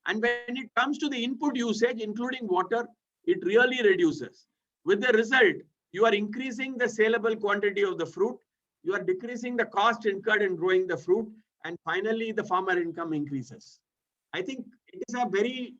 And when it comes to the input usage, including water, it really reduces. With the result, you are increasing the saleable quantity of the fruit, you are decreasing the cost incurred in growing the fruit, and finally the farmer income increases. I think it is a very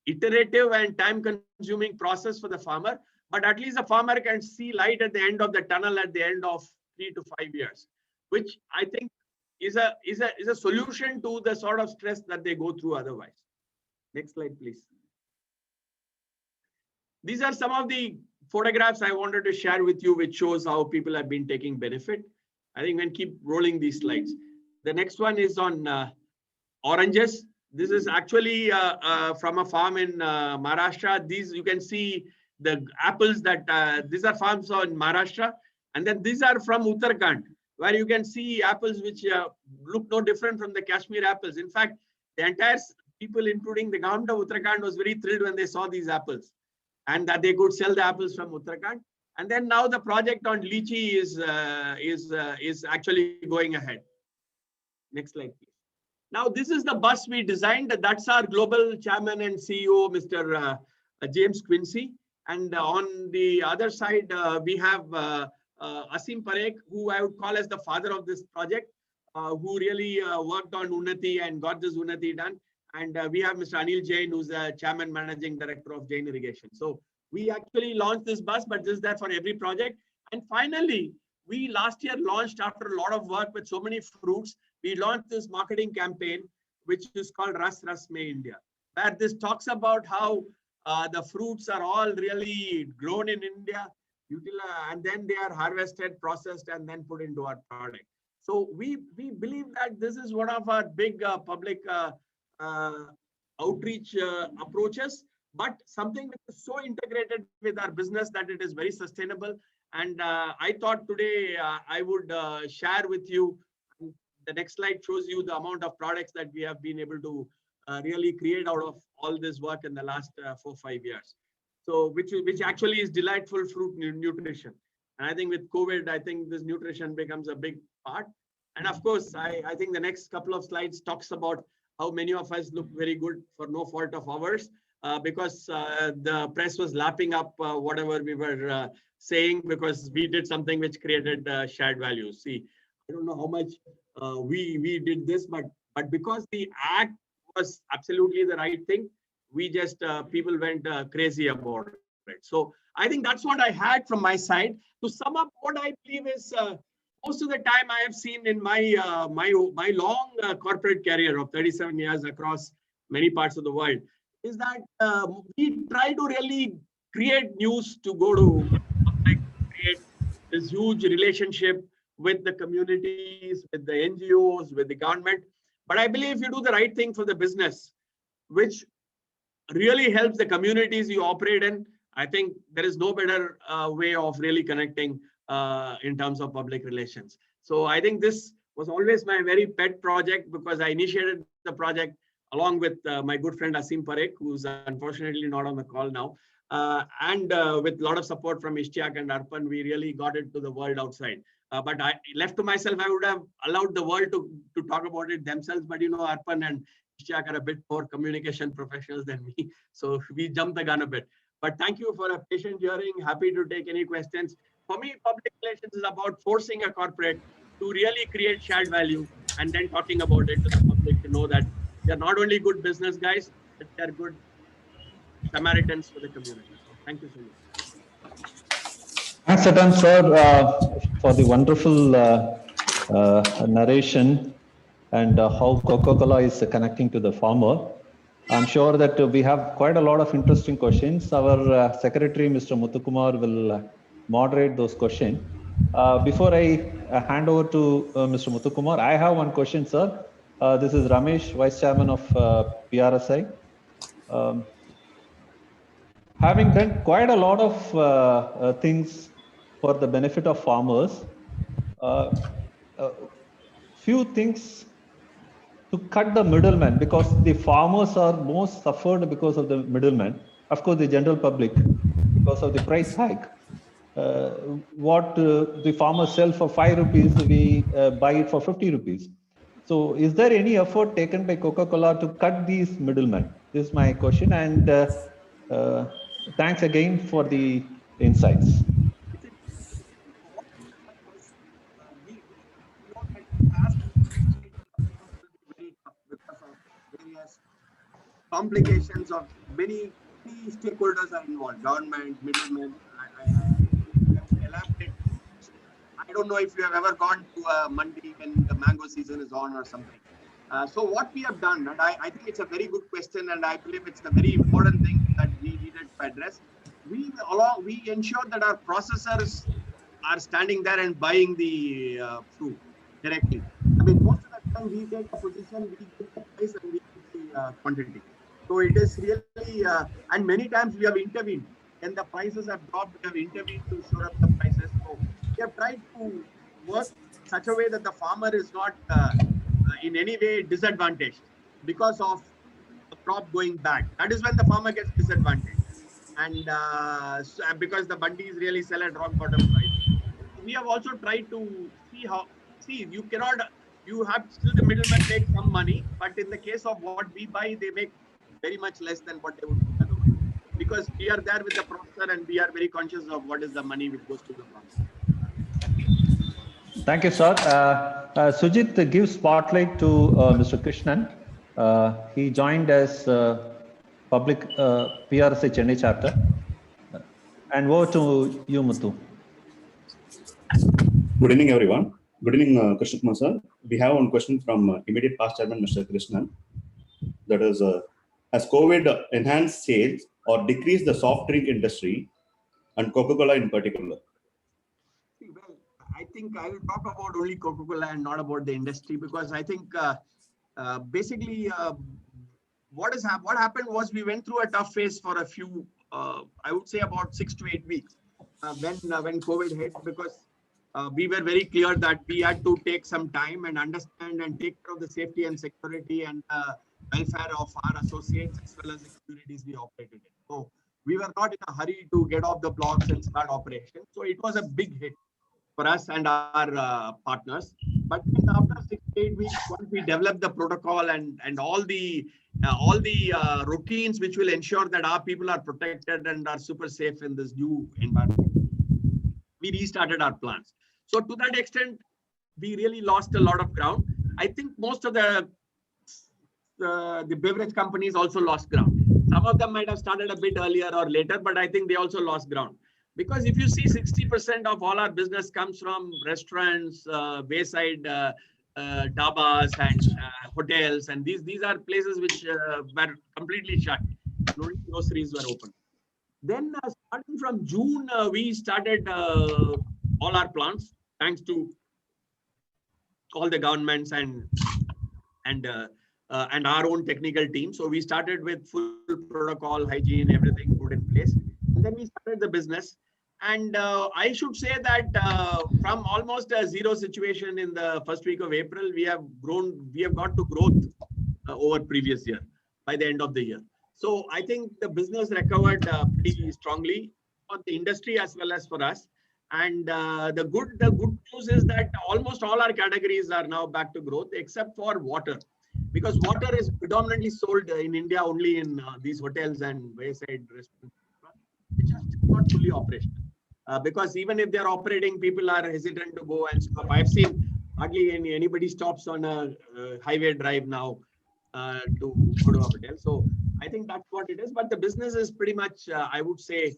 iterative and time-consuming process for the farmer, but at least the farmer can see light at the end of the tunnel at the end of 3 to 5 years, which I think is a solution to the sort of stress that they go through otherwise. Next slide, please. These are some of the photographs I wanted to share with you, which shows how people have been taking benefit. I think we can keep rolling these slides. The next one is on oranges. This is actually from a farm in Maharashtra. These, you can see the apples that these are farms in Maharashtra. And then these are from Uttarakhand, where you can see apples which look no different from the Kashmir apples. In fact, the entire people, including the government of Uttarakhand, was very thrilled when they saw these apples and that they could sell the apples from Uttarakhand. And then now the project on lychee is actually going ahead. Next slide, please. Now, this is the bus we designed. That's our global chairman and CEO, Mr. James Quincy. And on the other side, we have Asim Parekh, who I would call as the father of this project, who really worked on Unnati and got this Unnati done. And we have Mr. Anil Jain, who's the chairman managing director of Jain Irrigation. So we actually launched this bus, but this is there for every project. And finally, we last year launched, after a lot of work with so many fruits, we launched this marketing campaign, which is called Ras Ras Mein India, where this talks about how the fruits are all really grown in India, and then they are harvested, processed, and then put into our product. So we believe that this is one of our big public outreach approaches, but something which is so integrated with our business that it is very sustainable. And I thought today I would share with you. The next slide shows you the amount of products that we have been able to really create out of all this work in the last 4-5 years. So which actually is delightful fruit nutrition. And I think with COVID, I think this nutrition becomes a big part. And of course, I think the next couple of slides talks about how many of us look very good for no fault of ours, because the press was lapping up whatever we were saying, because we did something which created shared values. See, I don't know how much we did this, but because the act was absolutely the right thing, we just people went crazy about it. So I think that's what I had from my side. To sum up, what I believe is most of the time I have seen in my my long corporate career of 37 years across many parts of the world is that we try to really create news to go to public, create this huge relationship with the communities, with the NGOs, with the government. But I believe if you do the right thing for the business, which really helps the communities you operate in, I think there is no better way of really connecting in terms of public relations. So I think this was always my very pet project because I initiated the project along with my good friend Asim Parekh, who's unfortunately not on the call now. And with a lot of support from Ishtiaq and Arpan, we really got it to the world outside. But I left to myself, I would have allowed the world to talk about it themselves. But you know, Arpan and Ishtiaq are a bit more communication professionals than me. So we jumped the gun a bit. But thank you for a patient hearing. Happy to take any questions. For me, public relations is about forcing a corporate to really create shared value and then talking about it to the public to know that they're not only good business guys, but they're good Samaritans for the community. So thank you so much. Thanks, Satan, sir, for the wonderful narration and how Coca-Cola is connecting to the farmer. I'm sure that we have quite a lot of interesting questions. Our secretary, Mr. Muthukumar, will moderate those questions. Before I hand over to Mr. Muthukumar, I have one question, sir. This is Ramesh, Vice Chairman of PRSI. Having done quite a lot of things for the benefit of farmers, few things to cut the middleman, because the farmers are most suffered because of the middleman. Of course, the general public, because of the price hike. What the farmers sell for 5 rupees, we buy it for 50 rupees. So is there any effort taken by Coca-Cola to cut these middlemen? This is my question, and thanks again for the insights. We know that past will be very tough because of various complications of many stakeholders are involved, government, middlemen. I elaborate. I don't know if you have ever gone to a mandi when the mango season is on or something. So what we have done, and I think it's a very good question, and I believe it's a very important thing that we needed to address. We ensure that our processors are standing there and buying the fruit directly. I mean, most of the time we take a position, we get the price and we get the quantity. So it is really, and many times we have intervened. When the prices have dropped, we have intervened to shore up the prices. So we have tried to work in such a way that the farmer is not in any way disadvantaged because of the crop going bad. That is when the farmer gets disadvantaged. And because the mandis really sell at rock bottom price. We have also tried to see you have still the middlemen make some money, but in the case of what we buy, they make very much less than what they would do otherwise. Because we are there with the processor and we are very conscious of what is the money which goes to the farmer. Thank you, sir. Sujit, give spotlight to Mr. Krishnan. He joined as public PRSI Chennai chapter. And over to you, Muthu. Good evening, everyone. Good evening, Krishna Kumar sir. We have one question from immediate past chairman, Mr. Krishnan. That is, has COVID enhanced sales or decreased the soft drink industry and Coca-Cola in particular? Well, I think I will talk about only Coca-Cola and not about the industry, because I think basically what happened was we went through a tough phase for a few, I would say about 6 to 8 weeks when COVID hit, because we were very clear that we had to take some time and understand and take care of the safety and security and welfare of our associates as well as the communities we operated in. So we were not in a hurry to get off the blocks and start operation. So it was a big hit for us and our partners. But after 6 to 8 weeks, once we developed the protocol and all the routines which will ensure that our people are protected and are super safe in this new environment, we restarted our plans. So to that extent, we really lost a lot of ground. I think most of the beverage companies also lost ground. Some of them might have started a bit earlier or later, but I think they also lost ground. Because if you see 60% of all our business comes from restaurants, wayside dabas and hotels. And these are places which were completely shut. Only groceries were open. Then starting from June, we started all our plants, thanks to all the governments and our own technical team. So we started with full protocol, hygiene, everything put in place. And then we started the business. And I should say that from almost a zero situation in the first week of April, we have got to growth over previous year by the end of the year. So I think the business recovered pretty strongly for the industry as well as for us. And the good news is that almost all our categories are now back to growth except for water, because water is predominantly sold in India only in these hotels and wayside restaurants, which are still not fully operational. Because even if they're operating, people are hesitant to go and stop. I've seen hardly anybody stops on a highway drive now to go to a hotel. So I think that's what it is. But the business is pretty much, I would say,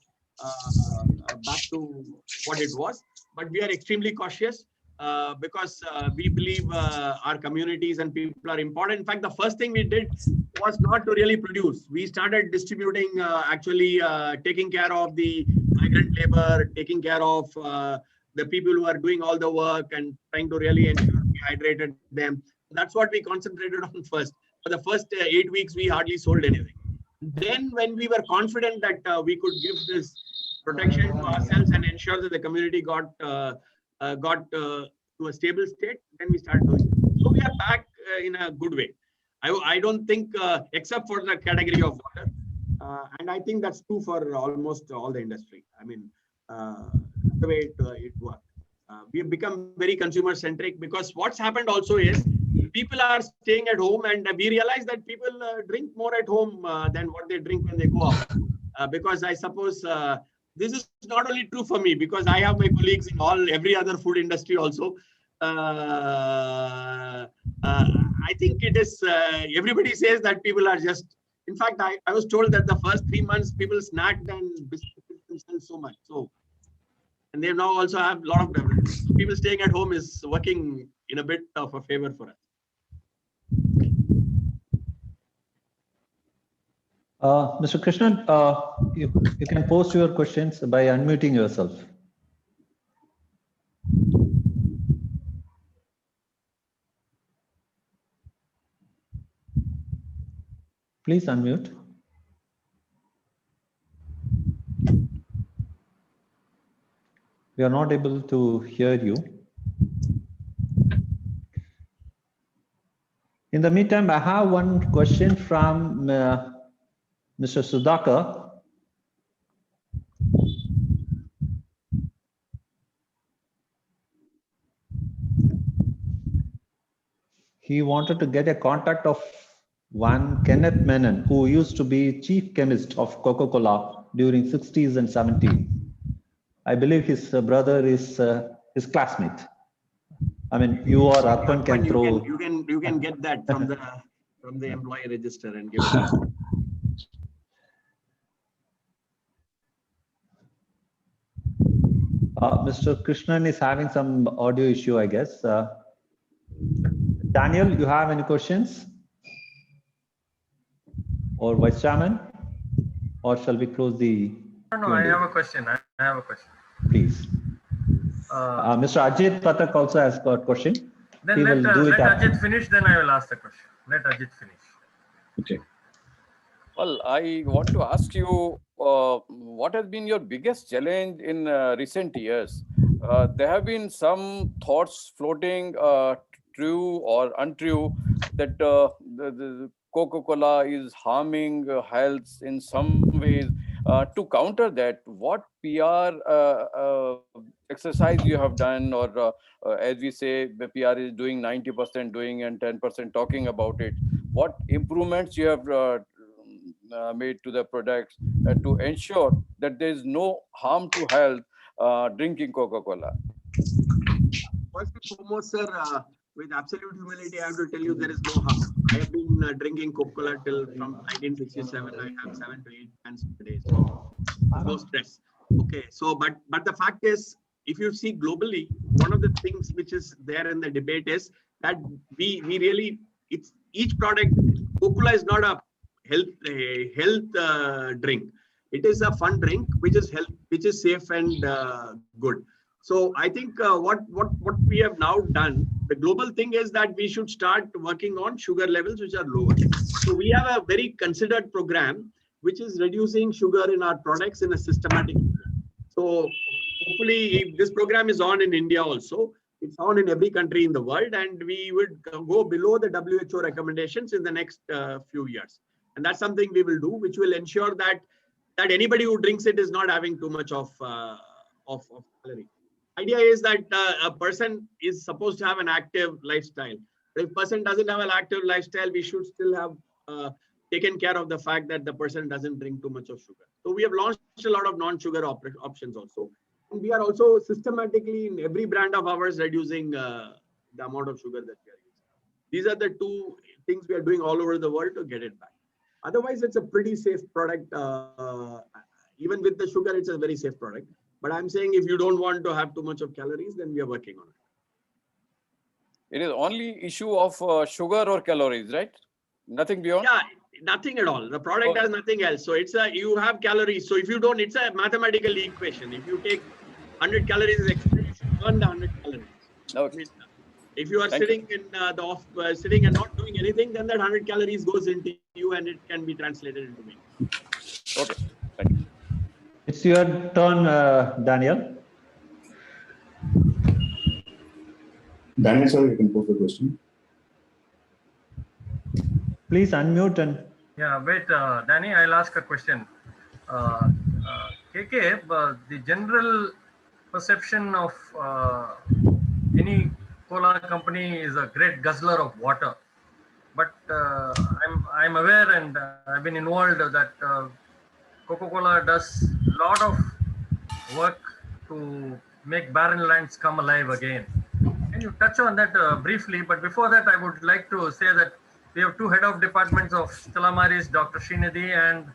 back to what it was. But we are extremely cautious because we believe our communities and people are important. In fact, the first thing we did was not to really produce. We started distributing, actually taking care of the migrant labor, taking care of the people who are doing all the work and trying to really ensure we hydrated them. That's what we concentrated on first. For the first 8 weeks, we hardly sold anything. Then when we were confident that we could give this protection to ourselves and ensure that the community got to a stable state, then we started doing it. So we are back in a good way. I don't think, except for the category of water, and I think that's true for almost all the industry. I mean, the way it works. We have become very consumer centric, because what's happened also is people are staying at home, and we realize that people drink more at home than what they drink when they go out. Because I suppose this is not only true for me, because I have my colleagues in every other food industry also. I think it is, everybody says that people are just, in fact, I was told that the first 3 months people snacked and biscuited themselves so much. So, and they now also have a lot of beverages. So people staying at home is working in a bit of a favor for us. Mr. Krishnan, you can post your questions by unmuting yourself. Please unmute. We are not able to hear you. In the meantime, I have one question from Mr. Sudhakar. He wanted to get a contact of one Kenneth Menon, who used to be chief chemist of Coca-Cola during 60s and 70s. I believe his brother is his classmate. I mean, you are Arpan can throw. You can get that from the employee register and give it. Mr. Krishnan is having some audio issue, I guess. Daniel, you have any questions? Or Vice Chairman? Or shall we close the? No, I have a question. I have a question. Please. Mr. Ajit Patak also has got a question. Then let Ajit finish, then I will ask the question. Let Ajit finish. Okay. Well, I want to ask you, what has been your biggest challenge in recent years? There have been some thoughts floating, true or untrue, that the Coca-Cola is harming health in some ways. To counter that, what PR exercise you have done, or as we say, the PR is doing 90% doing and 10% talking about it. What improvements you have made to the products to ensure that there is no harm to health drinking Coca-Cola? First and foremost, sir, with absolute humility, I have to tell you there is no harm. I have been drinking Coca-Cola from 1967. I have 7 to 8 cans per day. So no stress. Okay. So, but the fact is, if you see globally, one of the things which is there in the debate is that we really, it's each product. Coca-Cola is not a health drink. It is a fun drink which is safe and good. So I think what we have now done, the global thing is that we should start working on sugar levels which are lower. So we have a very considered program which is reducing sugar in our products in a systematic manner. So hopefully if this program is on in India also. It's on in every country in the world, and we would go below the WHO recommendations in the next few years. And that's something we will do, which will ensure that anybody who drinks it is not having too much of calorie. Idea is that a person is supposed to have an active lifestyle. But if person doesn't have an active lifestyle, we should still have taken care of the fact that the person doesn't drink too much of sugar. So we have launched a lot of non-sugar options also. And we are also systematically in every brand of ours reducing the amount of sugar that we are using. These are the two things we are doing all over the world to get it back. Otherwise, it's a pretty safe product. Even with the sugar, it's a very safe product. But I'm saying if you don't want to have too much of calories, then we are working on it. It is only issue of sugar or calories, right? Nothing beyond? Yeah, nothing at all. The product has nothing else. So it's you have calories. So if you don't, it's a mathematical equation. If you take 100 calories extra, you should burn the 100 calories. Okay. If you are sitting in sitting and not doing anything, then that 100 calories goes into you and it can be translated into me. Okay. Thank you. It's your turn, Daniel. Daniel, sir, you can pose the question. Please unmute and. Yeah, wait, Danny, I'll ask a question. KK, the general perception of any cola company is a great guzzler of water. But I'm aware and I've been involved that Coca-Cola does a lot of work to make barren lands come alive again. Can you touch on that briefly? But before that, I would like to say that we have two head of departments of Stella Maris, Dr. Srinidhi and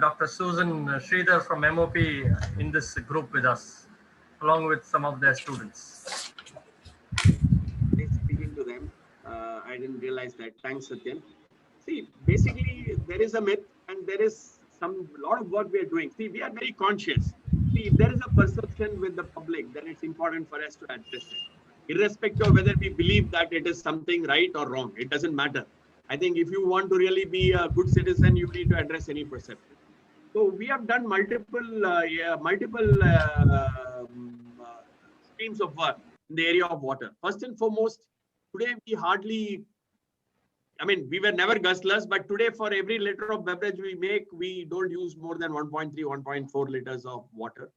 Dr. Susan Sridhar from MOP in this group with us, along with some of their students. Nice speaking to them. I didn't realize that. Thanks, Satyan. See, basically, there is a myth and there is a lot of work we are doing. See, we are very conscious. See, if there is a perception with the public, then it's important for us to address it. Irrespective of whether we believe that it is something right or wrong, it doesn't matter. I think if you want to really be a good citizen, you need to address any perception. So we have done multiple streams of work in the area of water. First and foremost, today we hardly, we were never guzzlers, but today for every liter of beverage we make, we don't use more than 1.3, 1.4 liters of water.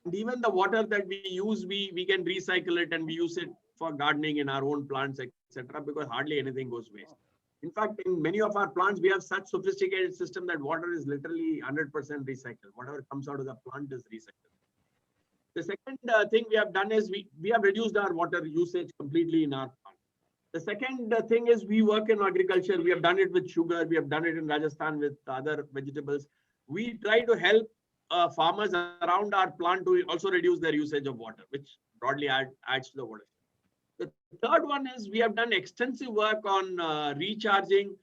And even the water that we use, we can recycle it and we use it for gardening in our own plants, etc. because hardly anything goes waste. In fact, in many of our plants, we have such sophisticated system that water is literally 100% recycled. Whatever comes out of the plant is recycled. The second thing we have done is we have reduced our water usage completely in our plant. The second thing is we work in agriculture. We have done it with sugar. We have done it in Rajasthan with other vegetables. We try to help farmers around our plant to also reduce their usage of water, which broadly adds to the water. The third one is we have done extensive work on recharging,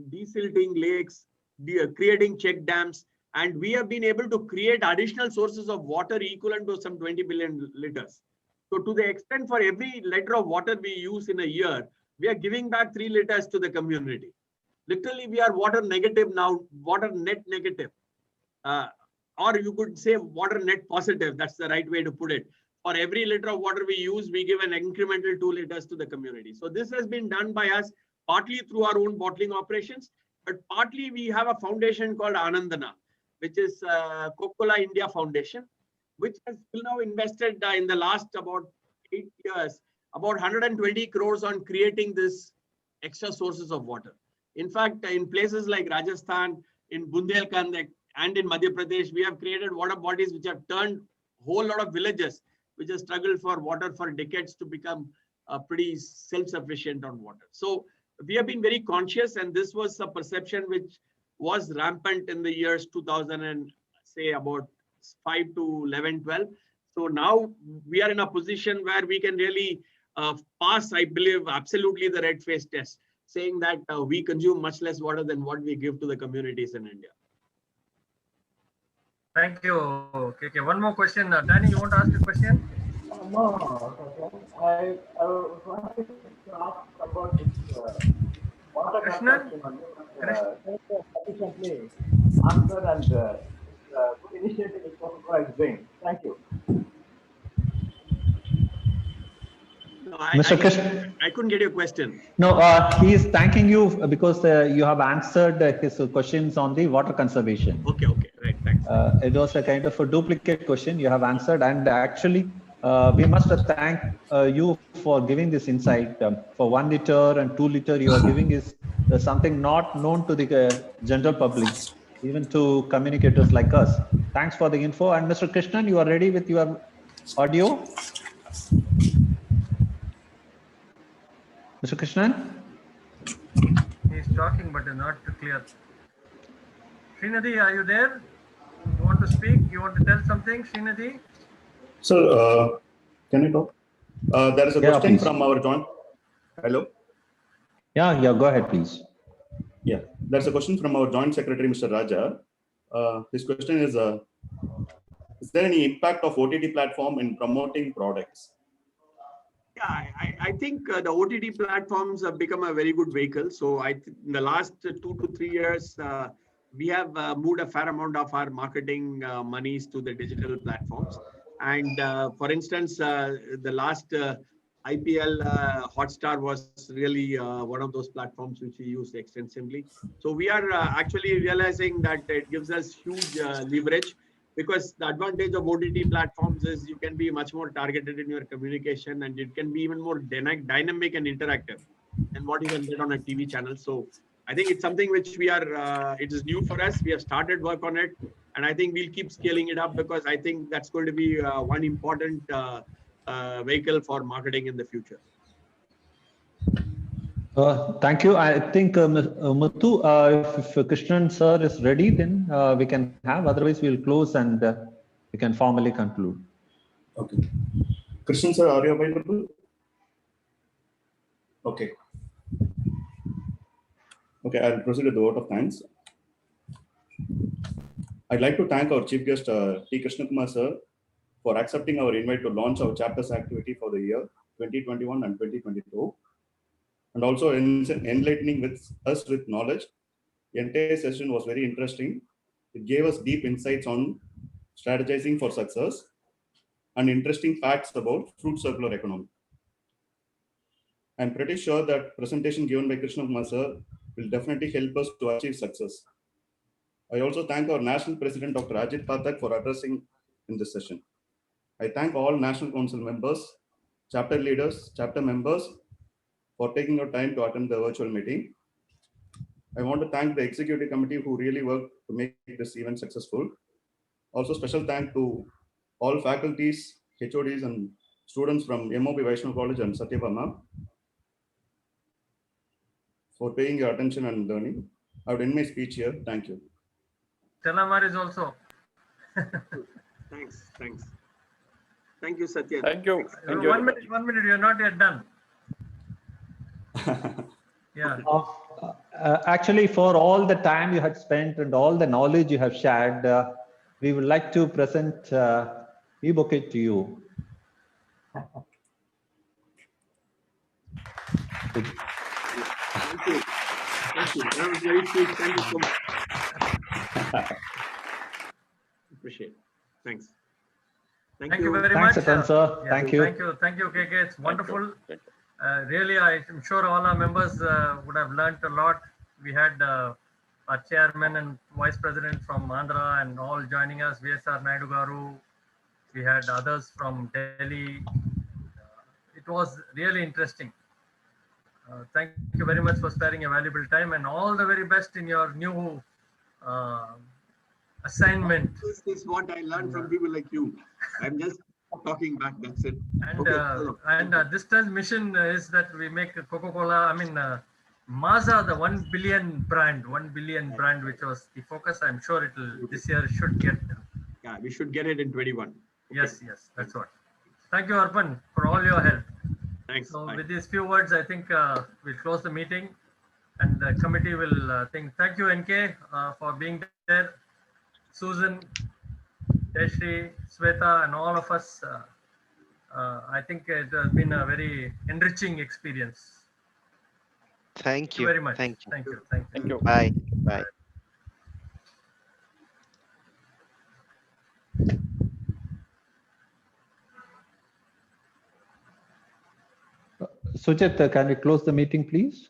desilting lakes, creating check dams, and we have been able to create additional sources of water equivalent to some 20 billion liters. So to the extent for every liter of water we use in a year, we are giving back 3 liters to the community. Literally, we are water negative now, water net negative. Or you could say water net positive. That's the right way to put it. For every liter of water we use, we give an incremental 2 liters to the community. So this has been done by us partly through our own bottling operations, but partly we have a foundation called Anandana, which is Coca-Cola India Foundation, which has still now invested in the last about 8 years, about 120 crores on creating this extra sources of water. In fact, in places like Rajasthan, in Bundelkhand and in Madhya Pradesh, we have created water bodies which have turned a whole lot of villages which have struggled for water for decades to become pretty self-sufficient on water. So we have been very conscious, and this was a perception which was rampant in the years 2000 and say about 5 to 11, 12. So now we are in a position where we can really pass, I believe, absolutely the red face test, saying that we consume much less water than what we give to the communities in India. Thank you, KK. One more question. Danny, you want to ask a question? No. I was wanting to ask about this water consumption. Sufficiently answered and good initiative is Coca-Cola is doing. Thank you. No, Mr. Krishnan. I couldn't get your question. No, he is thanking you because you have answered his questions on the water conservation. Okay, right, thanks. It was a kind of a duplicate question you have answered, and actually we must thank you for giving this insight. For 1 liter and 2 liter you are giving is something not known to the general public, even to communicators like us. Thanks for the info. And Mr. Krishnan, you are ready with your audio? Mr. Krishnan? He's talking, but it's not clear. Srinidhi, are you there? You want to speak? You want to tell something, Srinidhi? Sir, can I talk? There is a question please. from our joint. Hello. Yeah, go ahead, please. Yeah, there's a question from our joint secretary, Mr. Raja. His question is there any impact of OTT platform in promoting products? Yeah, I think the OTT platforms have become a very good vehicle. So in the last 2 to 3 years, we have moved a fair amount of our marketing monies to the digital platforms. And for instance, the last IPL Hotstar was really one of those platforms which we used extensively. So we are actually realizing that it gives us huge leverage, because the advantage of OTT platforms is you can be much more targeted in your communication, and it can be even more dynamic and interactive than what you can get on a TV channel. So I think it's something which we are, it is new for us. We have started work on it, and I think we'll keep scaling it up, because I think that's going to be one important vehicle for marketing in the future. Thank you. I think Muthu, if Krishnan sir is ready, then we can have. Otherwise, we'll close and we can formally conclude. Okay. Krishnan sir, are you available? Okay. Okay, I'll proceed with the vote of thanks. I'd like to thank our chief guest, T. Krishnakumar sir, for accepting our invite to launch our chapters activity for the year 2021 and 2022. And also enlightening us with knowledge. The entire session was very interesting. It gave us deep insights on strategizing for success and interesting facts about fruit circular economy. I'm pretty sure that presentation given by Krishnakumar sir will definitely help us to achieve success. I also thank our National President, Dr. Ajit Pathak, for addressing in this session. I thank all National Council members, chapter leaders, chapter members, for taking your time to attend the virtual meeting. I want to thank the executive committee who really worked to make this event successful. Also, special thank to all faculties, HODs, and students from MOP Vaishnav College and Satyabama for paying your attention and learning. I would end my speech here. Thank you. Telamar is also. Thanks. Thank you, Satya. Thank you. Thank you. 1 minute, you're not yet done. Yeah. Actually, for all the time you had spent and all the knowledge you have shared, we would like to present e-bouquet to you. Thank you. That was very sweet. Thank you so much. Appreciate it. Thanks. Thank you very Thanks, much. Atan, sir. Yeah, Thank you. Thank you, KK. It's wonderful. Thank you. Really, I'm sure all our members would have learned a lot. We had our chairman and vice president from Andhra and all joining us, VSR Naidu Garu. We had others from Delhi. It was really interesting. Thank you very much for sparing a valuable time, and all the very best in your new assignment. This is what I learned from people like you. I'm just talking back, that's it. And this time's mission is that we make Coca-Cola, Maaza, the 1 billion brand, which was the focus. I'm sure this year should get. Yeah, we should get it in 21. Yes, that's what. Thank you, Arpan, for all your help. Thanks. So Bye. with these few words, I think we'll close the meeting, and the committee will thank you, NK, for being there. Susan, Jayashree, Sweta, and all of us. I think it has been a very enriching experience. Thank you Very much. Thank you. Thank you. Thank you. Bye. Sujit, can we close the meeting, please?